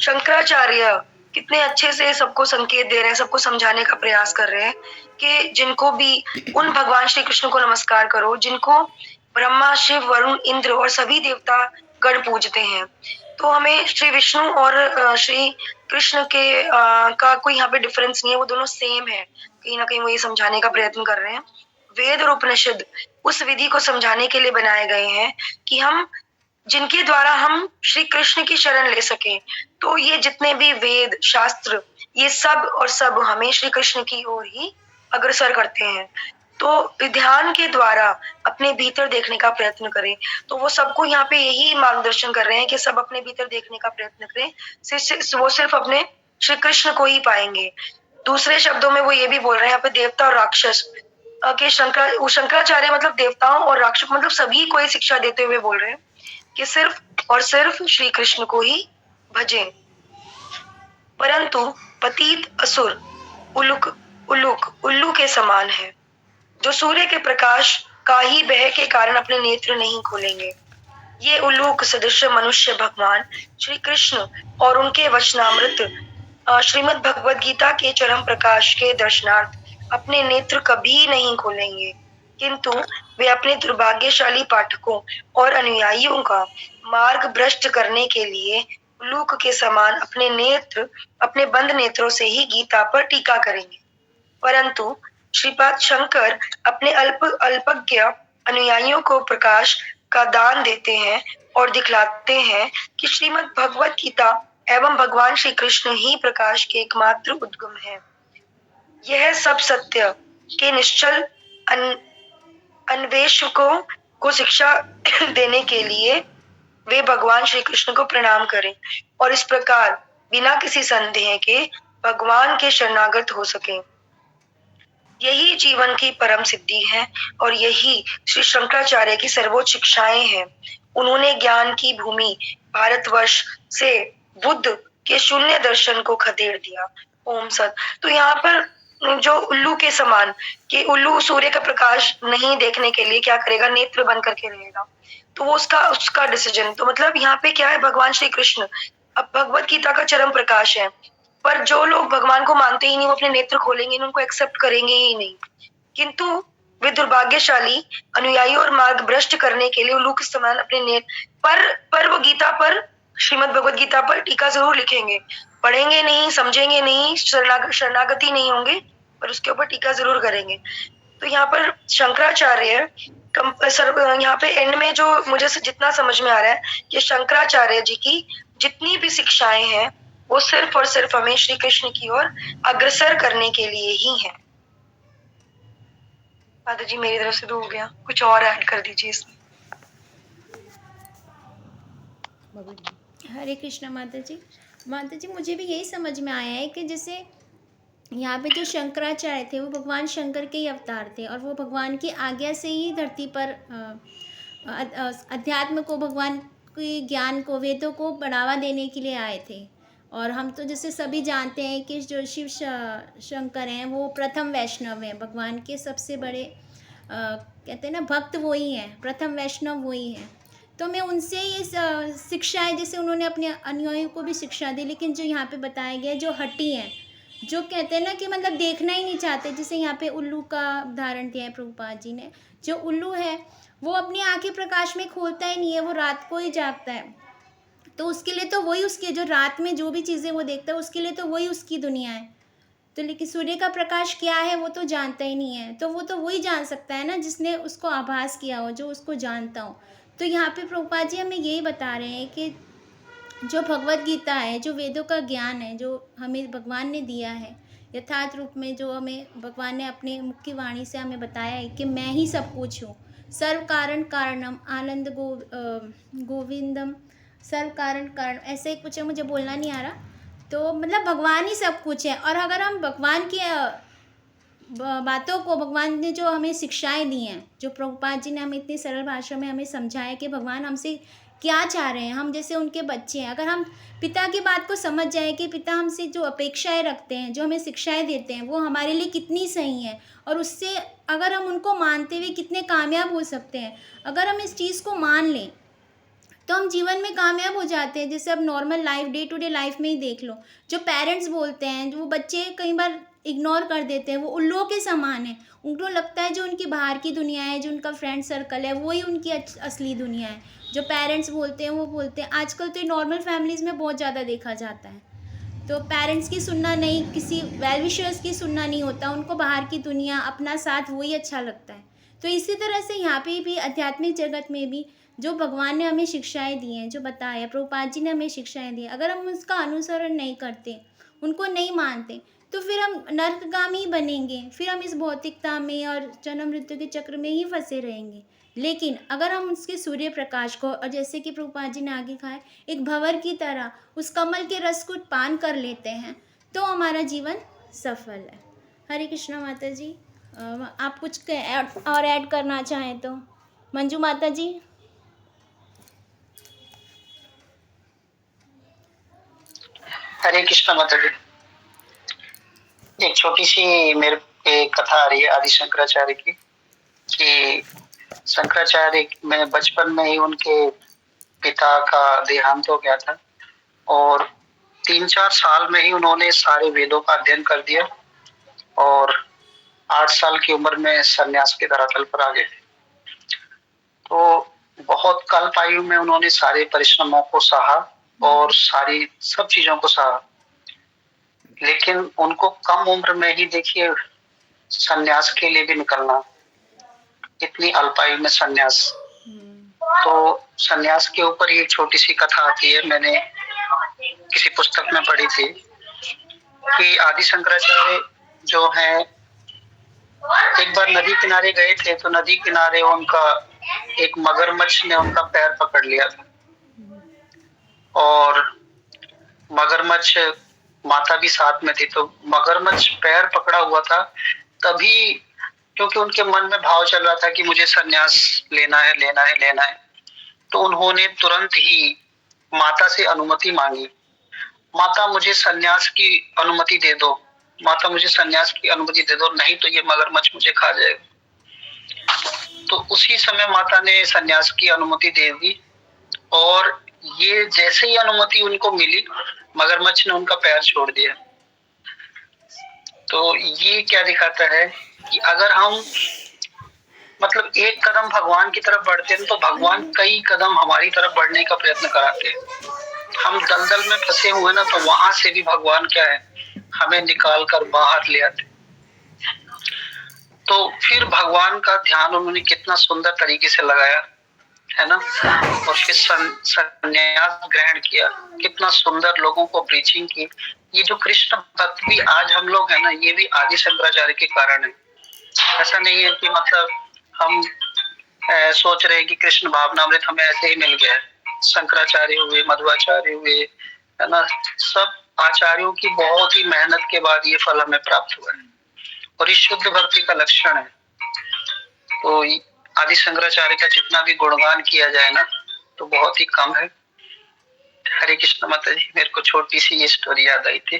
शंकराचार्य कितने अच्छे से सबको संकेत दे रहे हैं, सबको समझाने का प्रयास कर रहे हैं कि जिनको भी उन भगवान श्री कृष्ण को नमस्कार करो जिनको ब्रह्मा, शिव, वरुण, इंद्र और सभी देवता गण पूजते हैं। तो हमें श्री विष्णु और श्री कृष्ण के का कोई यहाँ पे डिफरेंस नहीं है, वो दोनों सेम है। कहीं ना कहीं वो ये समझाने का प्रयत्न कर रहे हैं। वेद और उपनिषद उस विधि को समझाने के लिए बनाए गए हैं कि हम जिनके द्वारा हम श्री कृष्ण की शरण ले सके। तो ये जितने भी वेद शास्त्र, ये सब और सब हमें श्री कृष्ण की ओर ही अग्रसर करते हैं। तो ध्यान के द्वारा अपने भीतर देखने का प्रयत्न करें। तो वो सबको यहाँ पे यही मार्गदर्शन कर रहे हैं कि सब अपने भीतर देखने का प्रयत्न करें, वो सिर्फ अपने श्री कृष्ण को ही पाएंगे। दूसरे शब्दों में वो ये भी बोल रहे हैं यहाँ पे देवता और राक्षस के शंकराचार्य मतलब देवताओं और राक्षस मतलब सभी को ही शिक्षा देते हुए बोल रहे हैं कि सिर्फ और सिर्फ श्री कृष्ण को ही भजें। परंतु पतित असुर उल्लू के समान है, जो सूर्य के प्रकाश का ही भय के कारण अपने नेत्र नहीं खोलेंगे। ये उल्लूक सदृश मनुष्य भगवान श्री कृष्ण और उनके वचनामृत श्रीमद् भगवद गीता के चरम प्रकाश के दर्शनार्थ अपने नेत्र कभी नहीं खोलेंगे, किंतु वे अपने दुर्भाग्यशाली पाठकों और अनुयायियों का मार्ग भ्रष्ट करने के लिए उल्लूक के समान अपने बंद नेत्रों से ही गीता पर टीका करेंगे। परंतु श्रीपाद शंकर अपने अल्पज्ञ अनुयायियों को प्रकाश का दान देते हैं और दिखलाते हैं कि श्रीमद् भगवद गीता एवं भगवान श्री कृष्ण ही प्रकाश के एकमात्र उद्गम है। यह सब सत्य के निश्चल अन्वेषकों को शिक्षा देने के लिए वे भगवान श्री कृष्ण को प्रणाम करें और इस प्रकार बिना किसी संदेह के भगवान के शरणागत हो सकें। यही जीवन की परम सिद्धि है और यही श्री शंकराचार्य की सर्वोच्च शिक्षाएं हैं। उन्होंने ज्ञान की भूमि भारतवर्ष से बुद्ध के शून्य दर्शन को खदेड़ दिया। ओम सत। तो यहाँ पर जो उल्लू के समान कि उल्लू सूर्य का प्रकाश नहीं देखने के लिए क्या करेगा, नेत्र बंद करके रहेगा, तो वो उसका डिसीजन। तो मतलब यहाँ पे क्या है, भगवान श्री कृष्ण अब भगवत गीता का चरम प्रकाश है, पर जो लोग भगवान को मानते ही नहीं वो अपने नेत्र खोलेंगे नहीं, उनको एक्सेप्ट करेंगे ही नहीं। किंतु वे दुर्भाग्यशाली अनुयायी और मार्ग भ्रष्ट करने के लिए उल्लू के समान अपने नेत्र पर वो गीता पर, श्रीमद भगवत गीता पर टीका जरूर लिखेंगे, पढ़ेंगे नहीं, समझेंगे नहीं, शरणागति नहीं होंगे, पर उसके ऊपर टीका जरूर करेंगे। तो यहाँ पर शंकराचार्य यहाँ पे एंड में जो मुझे जितना समझ में आ रहा है कि शंकराचार्य जी की जितनी भी शिक्षाएं हैं वो सिर्फ और सिर्फ हमें श्री कृष्ण की ओर अग्रसर करने के लिए ही है। माता जी मेरी तरफ से तो हो गया, कुछ और ऐड कर दीजिए इसमें। हरे कृष्णा माता जी। माता जी मुझे भी यही समझ में आया है कि जैसे यहाँ पे जो शंकराचार्य थे वो भगवान शंकर के ही अवतार थे और वो भगवान की आज्ञा से ही धरती पर अध्यात्म को, भगवान के ज्ञान को, वेदों को बढ़ावा देने के लिए आए थे। और हम तो जैसे सभी जानते हैं कि जो शिव शंकर हैं वो प्रथम वैष्णव हैं, भगवान के सबसे बड़े कहते हैं ना भक्त वो ही हैं, प्रथम वैष्णव वो ही हैं। तो मैं उनसे ये शिक्षाएं, जैसे उन्होंने अपने अनुयायियों को भी शिक्षा दी, लेकिन जो यहाँ पे बताया गया जो हटी हैं, जो कहते हैं ना कि मतलब देखना ही नहीं चाहते, जैसे यहाँ पे उल्लू का उदाहरण दिया है प्रभुपाद जी ने। जो उल्लू है वो अपनी आंखें प्रकाश में खोलता ही नहीं है, वो रात को ही जागता है, तो उसके लिए तो वही उसकी जो रात में जो भी चीज़ें वो देखता है उसके लिए तो वही उसकी दुनिया है। तो लेकिन सूर्य का प्रकाश क्या है वो तो जानता ही नहीं है, तो वो तो वही जान सकता है ना जिसने उसको आभास किया हो, जो उसको जानता हो। तो यहाँ पे प्रभुपाद जी हमें यही बता रहे हैं कि जो भगवत गीता है, जो वेदों का ज्ञान है, जो हमें भगवान ने दिया है यथार्थ रूप में, जो हमें भगवान ने अपने मुख की वाणी से हमें बताया है कि मैं ही सब कुछ हूँ, सर्व कारण कारणम आनंद गोविंदम सर्व कारण कारण, ऐसे ही कुछ है, मुझे बोलना नहीं आ रहा। तो मतलब भगवान ही सब कुछ है। और अगर हम भगवान की बातों को, भगवान ने जो हमें शिक्षाएं दी हैं, जो प्रभुपाद जी ने हमें इतनी सरल भाषा में हमें समझाया कि भगवान हमसे क्या चाह रहे हैं, हम जैसे उनके बच्चे हैं, अगर हम पिता की बात को समझ जाए कि पिता हमसे जो अपेक्षाएं रखते हैं, जो हमें शिक्षाएं देते हैं, वो हमारे लिए कितनी सही हैं, और उससे अगर हम उनको मानते हुए कितने कामयाब हो सकते हैं, अगर हम इस चीज़ को मान लें तो हम जीवन में कामयाब हो जाते हैं। जैसे अब normal life, day to day life में ही देख लो, जो पेरेंट्स बोलते हैं, जो बच्चे कई बार इग्नोर कर देते हैं, वो उल्लुओं के समान है। उनको लगता है जो उनकी बाहर की दुनिया है, जो उनका फ्रेंड सर्कल है, वही उनकी असली दुनिया है। जो पेरेंट्स बोलते हैं वो बोलते हैं, आजकल तो नॉर्मल फैमिलीज़ में बहुत ज़्यादा देखा जाता है। तो पेरेंट्स की सुनना नहीं, किसी वेल विशर्स की सुनना नहीं होता, उनको बाहर की दुनिया, अपना साथ वही अच्छा लगता है। तो इसी तरह से यहाँ पे भी आध्यात्मिक जगत में भी जो भगवान ने हमें शिक्षाएं दी हैं, जो बताया प्रभुपाद जी ने हमें शिक्षाएं दी हैं, अगर हम उसका अनुसरण नहीं करते, उनको नहीं मानते, तो फिर हम नरकगामी बनेंगे, फिर हम इस भौतिकता में और जन्म मृत्यु के चक्र में ही फंसे रहेंगे। लेकिन अगर हम उसके सूर्य प्रकाश को, और जैसे कि प्रभुपाद जी ने आगे कहा है, एक भंवर की तरह उस कमल के रस को पान कर लेते हैं, तो हमारा जीवन सफल है। हरे कृष्णा माता जी। आप कुछ और ऐड करना चाहें तो मंजू माता जी। हरे कृष्ण माता जी। एक छोटी सी मेरे पे कथा आ रही है आदि शंकराचार्य की, कि शंकराचार्य में बचपन में ही उनके पिता का देहांत हो गया था और 3-4 साल में ही उन्होंने सारे वेदों का अध्ययन कर दिया और 8 साल की उम्र में सन्यास के धरातल पर आ गए थे। तो बहुत कल्प आयु में उन्होंने सारे परिश्रमों को सहा और सारी सब चीजों को सहा, लेकिन उनको कम उम्र में ही देखिए सन्यास के लिए भी निकलना, इतनी अल्पायु में सन्यास। तो सन्यास के ऊपर ही एक छोटी सी कथा आती है, मैंने किसी पुस्तक में पढ़ी थी कि आदि शंकराचार्य जो है एक बार नदी किनारे गए थे, तो नदी किनारे उनका एक मगरमच्छ ने उनका पैर पकड़ लिया था और मगरमच्छ माता भी साथ में थी। तो मगरमच्छ पैर पकड़ा हुआ था तभी, क्योंकि उनके मन में भाव चल रहा था कि मुझे संन्यास लेना है, लेना है, लेना है, तो उन्होंने तुरंत ही माता से अनुमति मांगी। माता मुझे संन्यास की अनुमति दे दो, माता मुझे संन्यास की अनुमति दे दो, नहीं तो ये मगरमच्छ मुझे खा जाएगा। तो उसी समय माता ने संन्यास की अनुमति दे दी, और ये जैसे ही अनुमति उनको मिली, मगरमच्छ ने उनका पैर छोड़ दिया। तो ये क्या दिखाता है कि अगर हम मतलब एक कदम भगवान की तरफ बढ़ते हैं तो भगवान कई कदम हमारी तरफ बढ़ने का प्रयत्न कराते हैं। हम दलदल में फंसे हुए ना, तो वहां से भी भगवान क्या है, हमें निकाल कर बाहर ले आते। तो फिर भगवान का ध्यान उन्होंने कितना सुंदर तरीके से लगाया है ना, और फिर संन्यास ग्रहण किया, कितना सुंदर लोगों को प्रीचिंग की। ये जो कृष्ण भक्त भी आज हम लोग है ना, ये भी आदि शंकराचार्य के कारण है। ऐसा नहीं है कि मतलब हम सोच रहे हैं कि कृष्ण भावनामृत हमें ऐसे ही मिल गया है। शंकराचार्य हुए, मध्वाचार्य हुए, है ना, सब आचार्यों की बहुत ही मेहनत के बाद ये फल हमें प्राप्त हुआ है, और ये शुद्ध भक्ति का लक्षण है। तो आदि शंकराचार्य का जितना भी गुणगान किया जाए ना, तो बहुत ही कम है। हरे कृष्ण माता जी, मेरे को छोटी सी ये स्टोरी याद आई थी।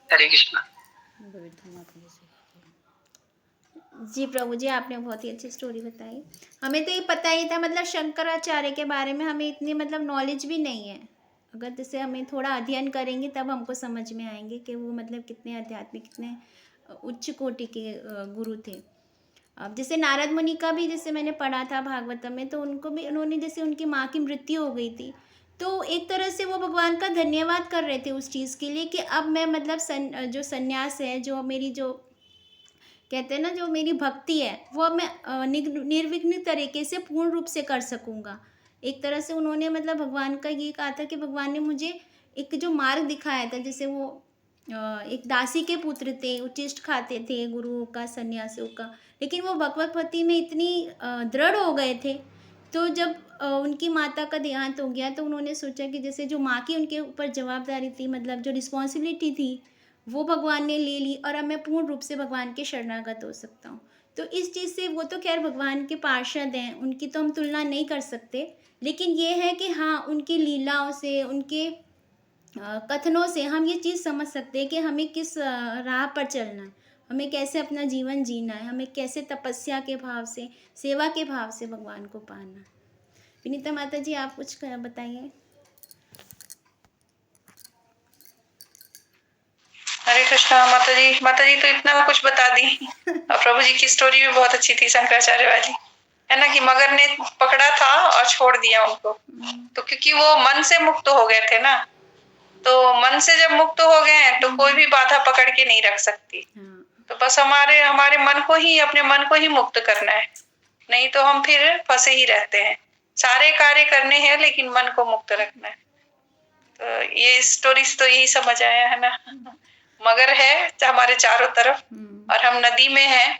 हरे कृष्ण। जी प्रभु जी, आपने बहुत ही अच्छी स्टोरी बताई। हमें तो ये पता ही था, मतलब शंकराचार्य के बारे में हमें इतनी मतलब नॉलेज भी नहीं है। अगर जैसे हमें थोड़ा अध्ययन करेंगे तब हमको समझ में आएंगे कि वो मतलब कितने आध्यात्मिक, कितने उच्च कोटि के गुरु थे। अब जैसे नारद मुनि का भी जैसे मैंने पढ़ा था भागवतम में, तो उनको भी, उन्होंने जैसे उनकी माँ की मृत्यु हो गई थी, तो एक तरह से वो भगवान का धन्यवाद कर रहे थे उस चीज़ के लिए कि अब मैं मतलब जो संन्यास है, जो मेरी जो कहते हैं ना, जो मेरी भक्ति है, वो अब मैं निर्विघ्न तरीके से पूर्ण रूप से कर सकूँगा। एक तरह से उन्होंने मतलब भगवान का ये कहा था कि भगवान ने मुझे एक जो मार्ग दिखाया था, जैसे वो एक दासी के पुत्र थे, उच्चिष्ट खाते थे गुरुओं का, सन्यासियों का, लेकिन वो भगवत भक्ति में इतनी दृढ़ हो गए थे। तो जब उनकी माता का देहांत हो गया, तो उन्होंने सोचा कि जैसे जो माँ की उनके ऊपर जवाबदारी थी, मतलब जो रिस्पॉन्सिबिलिटी थी, वो भगवान ने ले ली, और अब मैं पूर्ण रूप से भगवान के शरणागत हो सकता हूँ। तो इस चीज़ से, वो तो खैर भगवान के पार्षद हैं, उनकी तो हम तुलना नहीं कर सकते, लेकिन ये है कि हाँ, उनकी लीलाओं से, उनके कथनों से हम ये चीज़ समझ सकते हैं कि हमें किस राह पर चलना है, हमें कैसे अपना जीवन जीना है, हमें कैसे तपस्या के भाव से, सेवा के भाव से भगवान को पाना है। विनीता माता जी, आप कुछ बताइए। हरे कृष्णा माता जी। माता जी तो इतना कुछ बता दी, और प्रभु जी की स्टोरी भी बहुत अच्छी थी शंकराचार्य वाली, है ना, कि मगर ने पकड़ा था और छोड़ दिया उनको। तो क्योंकि वो मन से मुक्त हो गए थे ना, तो मन से जब मुक्त हो गए हैं तो कोई भी बाधा पकड़ के नहीं रख सकती। तो बस हमारे मन को ही, अपने मन को ही मुक्त करना है, नहीं तो हम फिर फंसे ही रहते हैं। सारे कार्य करने हैं लेकिन मन को मुक्त रखना है। तो ये स्टोरी से तो यही समझ आया है ना, मगर है हमारे चारों तरफ, और हम नदी में हैं,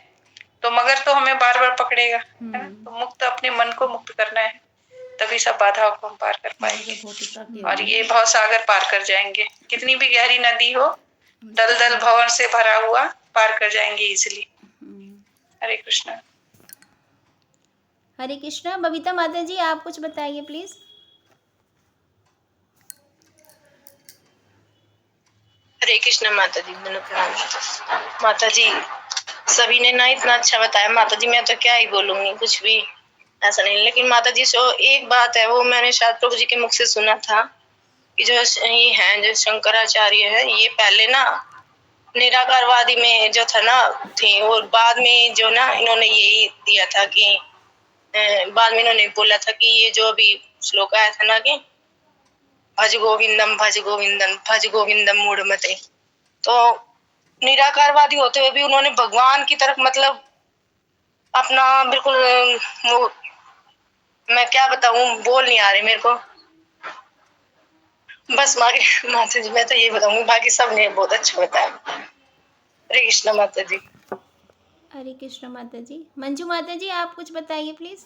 तो मगर तो हमें बार बार पकड़ेगा, है ना। तो मुक्त, अपने मन को मुक्त करना है, तभी सब बाधाओं को हम पार कर पाएंगे, और ये भव सागर पार कर जाएंगे। कितनी भी गहरी नदी हो, दलदल भंवर से भरा हुआ, पार कर जाएंगे इजिली। हरे कृष्णा। हरे कृष्णा। बबीता माता जी, आप कुछ बताइए प्लीज। हरे कृष्ण माता जी। मैंने माता जी, सभी ने ना इतना अच्छा बताया माता जी, मैं तो क्या ही बोलूंगी, कुछ भी ऐसा नहीं। लेकिन माता जी से एक बात है, वो मैंने शायद प्रभु जी के मुख से सुना था कि जो ये हैं, जो शंकराचार्य है, ये पहले ना निराकारवादी में जो था ना थे, और बाद में जो ना इन्होंने यही दिया था कि बाद में इन्होंने बोला था कि ये जो अभी श्लोक आया था ना कि भज गोविंदम भज गोविंदम भज गोविंदम मूढ़मते, तो निराकारवादी होते हुए भी उन्होंने भगवान की तरफ मतलब अपना बिल्कुल वो, मैं क्या बताऊं, बोल नहीं आ रही मेरे को। बस माता जी, मैं तो ये बताऊंगी, बाकी सब ने बहुत अच्छा बताया। हरे कृष्ण माता जी। हरे कृष्ण माता जी। मंजू माता जी, आप कुछ बताइए प्लीज।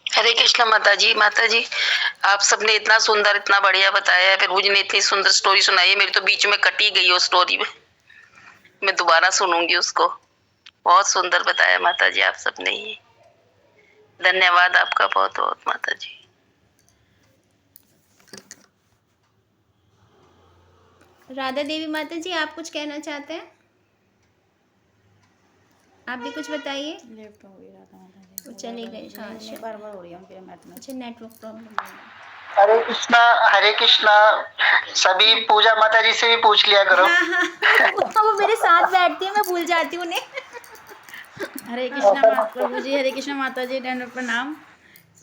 हरे कृष्ण माता जी। माता जी, आप सबने इतना सुंदर, इतना बढ़िया बताया है, प्रभु जी ने इतनी सुंदर स्टोरी सुनाई है, मेरी तो बीच में कटी गई वो स्टोरी में। मैं दोबारा सुनूंगी उसको। बहुत सुंदर बताया माता जी आप सबने ये। धन्यवाद आपका बहुत बहुत माता जी। राधा देवी माता जी, आप कुछ कहना चाहते हैं? आप भी कुछ बताइए। लेफ्ट हो गई राधा माता जी, वो चले गए। अच्छा बार बार हो रही है उनके नेट में। अच्छा, नेटवर्क प्रॉब्लम। हरे कृष्णा, हरे कृष्णा। सभी पूजा माता जी से भी पूछ लिया करो। हाँ हाँ वो मेरे साथ बैठती है, मैं भूल जाती हूँ उन्हें। हरे कृष्णा प्रभु जी, हरे कृष्णा माता जी, दंडवत प्रणाम।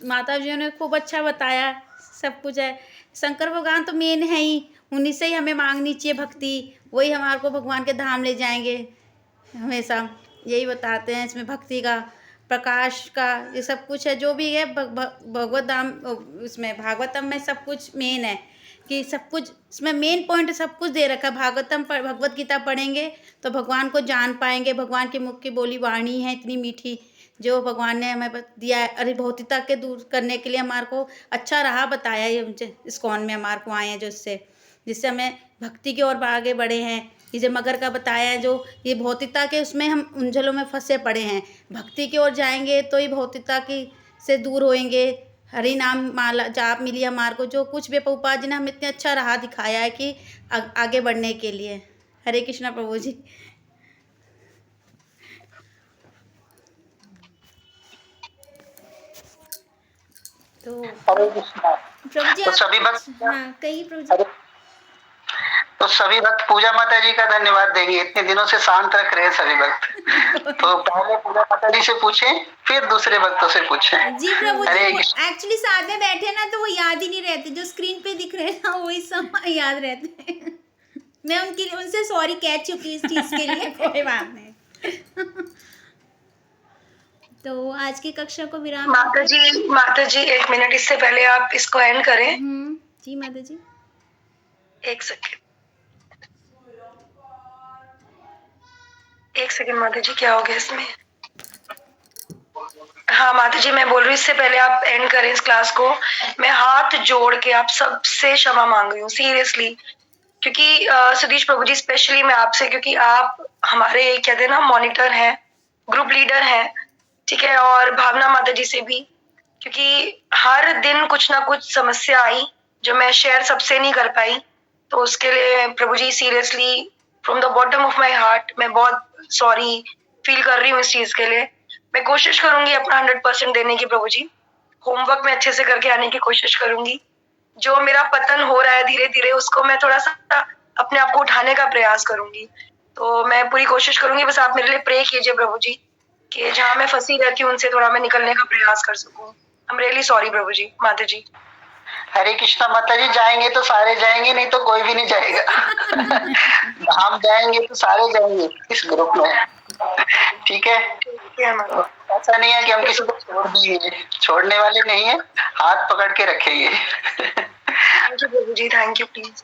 माता जी ने खूब अच्छा बताया, सब कुछ है। शंकर भगवान तो मेन है ही, उन्हीं से ही हमें मांगनी चाहिए भक्ति, वही हमारे को भगवान के धाम ले जाएंगे हमेशा। यही बताते हैं इसमें, भक्ति का, प्रकाश का, ये सब कुछ है जो भी है भगवत धाम, इसमें भागवतम में सब कुछ मेन है कि सब कुछ इसमें मेन पॉइंट सब कुछ दे रखा है। भागवतम पर भगवत गीता पढ़ेंगे तो भगवान को जान पाएंगे। भगवान के मुख की बोली वाणी है इतनी मीठी जो भगवान ने हमें दिया है। अरे भौतिकता के दूर करने के लिए हमारे को अच्छा राह बताया है, ये इस्कॉन में हमारे को आए हैं जो जिससे हमें भक्ति की ओर आगे बढ़े हैं। ये जो मगर का बताया है, जो ये भौतिकता के उसमें हम उलझनों में फंसे पड़े हैं, भक्ति की ओर जाएंगे तो ही भौतिकता की से दूर होएंगे। हरि नाम माला जाप मिली हमारे को, जो कुछ भी प्रभुपाद जी ने हमें इतने अच्छा राह दिखाया है कि आगे बढ़ने के लिए। हरे कृष्णा प्रभु जी। तो हरे कृष्णा। प्रभु जी तो आप सभी भक्त, हाँ कहिए प्रभु जी। तो सभी भक्त पूजा माता जी का धन्यवाद देंगे, इतने दिनों से शांत रख रहे हैं सभी भक्त। तो पहले पूजा माता जी से पूछें, फिर दूसरे भक्तों से पूछें। जी प्रभु जी, हरे वो कृष्ण। एक्चुअली साथ में बैठे ना तो वो याद ही नहीं रहते, जो स्क्रीन पे दिख रहे हैं ना वही सब याद रहते हैं। मैं उनसे सॉरी कह चुकी इस चीज के लिए। कोई बात नहीं। तो आज की कक्षा को विराम। माता जी 1 मिनट, इससे पहले आप इसको एंड करें। जी माता जी। 1 सेकेंड, 1 सेकेंड माता जी, क्या हो गया इसमें? हाँ माता जी, मैं बोल रही हूँ इससे पहले आप एंड करें इस क्लास को, मैं हाथ जोड़ के आप सबसे क्षमा मांग रही हूँ सीरियसली, क्योंकि सुधीश प्रभु जी स्पेशली मैं आपसे, क्योंकि आप हमारे कहते हैं ना मॉनिटर हैं, ग्रुप लीडर हैं, ठीक है, और भावना माता जी से भी, क्योंकि हर दिन कुछ ना कुछ समस्या आई जो मैं शेयर सबसे नहीं कर पाई, तो उसके लिए प्रभु जी seriously from the bottom of my heart मैं बहुत सॉरी फील कर रही हूँ इस चीज के लिए। मैं कोशिश करूंगी अपना 100% देने की प्रभु जी, होमवर्क मैं अच्छे से करके आने की कोशिश करूंगी। जो मेरा पतन हो रहा है धीरे धीरे उसको मैं थोड़ा सा अपने आप को उठाने का प्रयास करूंगी, तो मैं पूरी कोशिश करूंगी। बस आप मेरे लिए प्रे कीजिए प्रभु जी कि जहाँ मैं फंसी रहती हूँ उनसे थोड़ा मैं निकलने का प्रयास कर सकूं। आई एम रियली सॉरी प्रभु जी। माता जी। हरे कृष्णा माता जी, जाएंगे तो सारे जाएंगे, नहीं तो कोई भी नहीं जाएगा। धाम जाएंगे तो सारे जाएंगे इस ग्रुप में, ठीक है। तो ऐसा नहीं है कि हम किसी को छोड़ दिए, छोड़ने वाले नहीं है, हाथ पकड़ के रखेंगे। थैंक यू प्रभु जी, thank you please.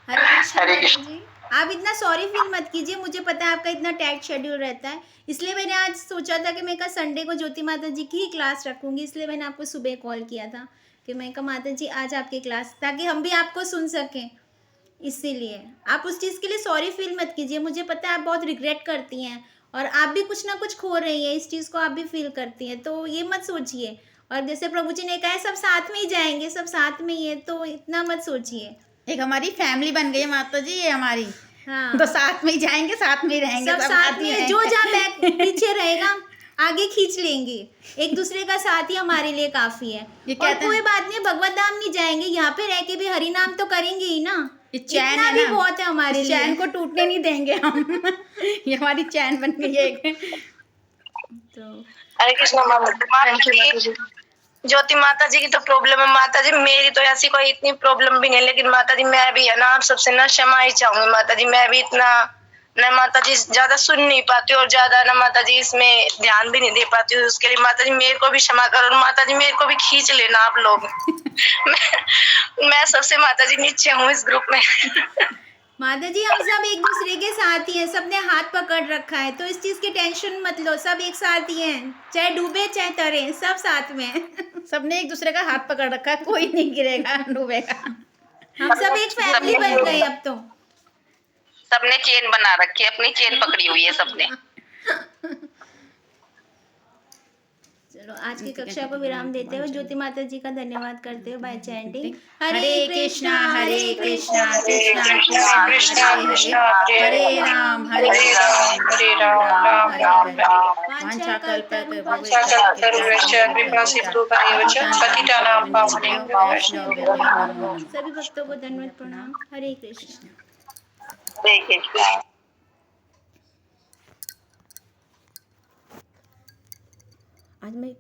Hare Krishna ji. आप इतना सॉरी फील मत कीजिए, मुझे पता है आपका इतना टाइट शेड्यूल रहता है, इसलिए मैंने आज सोचा था कि मैं कल संडे को ज्योति माता जी की ही क्लास रखूंगी, इसलिए मैंने आपको सुबह कॉल किया था कि मैं कहा माता जी आज आपकी क्लास, ताकि हम भी आपको सुन सकें। इसीलिए आप उस चीज़ के लिए सॉरी फील मत कीजिए, मुझे पता है आप बहुत रिग्रेट करती हैं और आप भी कुछ ना कुछ खो रही हैं, इस चीज़ को आप भी फील करती हैं, तो ये मत सोचिए। और जैसे प्रभु जी ने कहा है सब साथ में ही जाएंगे, सब साथ में ही है, तो इतना मत सोचिए। एक हमारी फैमिली बन गई है माता जी, ये हमारी। हाँ, तो साथ में ही जाएंगे, साथ में ही रहेंगे, सब साथ में, जो जहाँ बैक पीछे रहेगा आगे खींच लेंगे। एक दूसरे का साथ ही हमारे लिए काफी है। ये और कहते कोई हैं बात नहीं, भगवत धाम नहीं जाएंगे, यहाँ पे रह के भी हरि नाम तो करेंगे ही ना, ये चैन इतना है भी ना, बहुत है हमारे इस लिए। चैन को टूटने नहीं देंगे हम। ये हमारी चैन बन गई है एक। तो हरे कृष्ण माता जी। ज्योति माता जी की तो प्रॉब्लम है माता जी, मेरी तो ऐसी कोई इतनी प्रॉब्लम भी नहीं, लेकिन माता जी मैं भी है ना आप सबसे ना क्षमा ही चाहूंगी माता जी। मैं भी इतना न माता जी ज्यादा सुन नहीं पाती और ज्यादा ना माता जी इसमें ध्यान भी नहीं दे पाती हूँ, उसके लिए माता जी मेरे को भी क्षमा करो और माता जी मेरे को भी खींच लेना आप लोग। मैं सबसे माता जी नीचे हूँ इस ग्रुप में। माता जी हम सब एक दूसरे के साथ ही हैं, सबने हाथ पकड़ रखा है, तो इस चीज की टेंशन मत लो, सब एक साथ ही हैं, चाहे डूबे चाहे तरे, सब साथ में हैं। सबने एक दूसरे का हाथ पकड़ रखा है, कोई नहीं गिरेगा डूबेगा। हम सब एक फैमिली बन गए अब तो। सबने चेन बना रखी है, अपनी चेन पकड़ी हुई है सबने। चलो आज की कक्षा को विराम देते हुए ज्योति माता जी का धन्यवाद करते हुए बाय चैंटिंग हरे कृष्णा हरे कृष्णा कृष्णा कृष्णा कृष्णा कृष्णा हरे कृष्णा हरे राम हरे राम हरे राम राम राम राम। वांछा कल्पतरुश्च कृपा सिन्धुभ्येव च पतितानां पावनेभ्यो वैष्णवेभ्यो नमो नमः। सभी भक्तों को धन्यवाद प्रणाम। हरे कृष्ण। हरे कृष्णा। आज मैं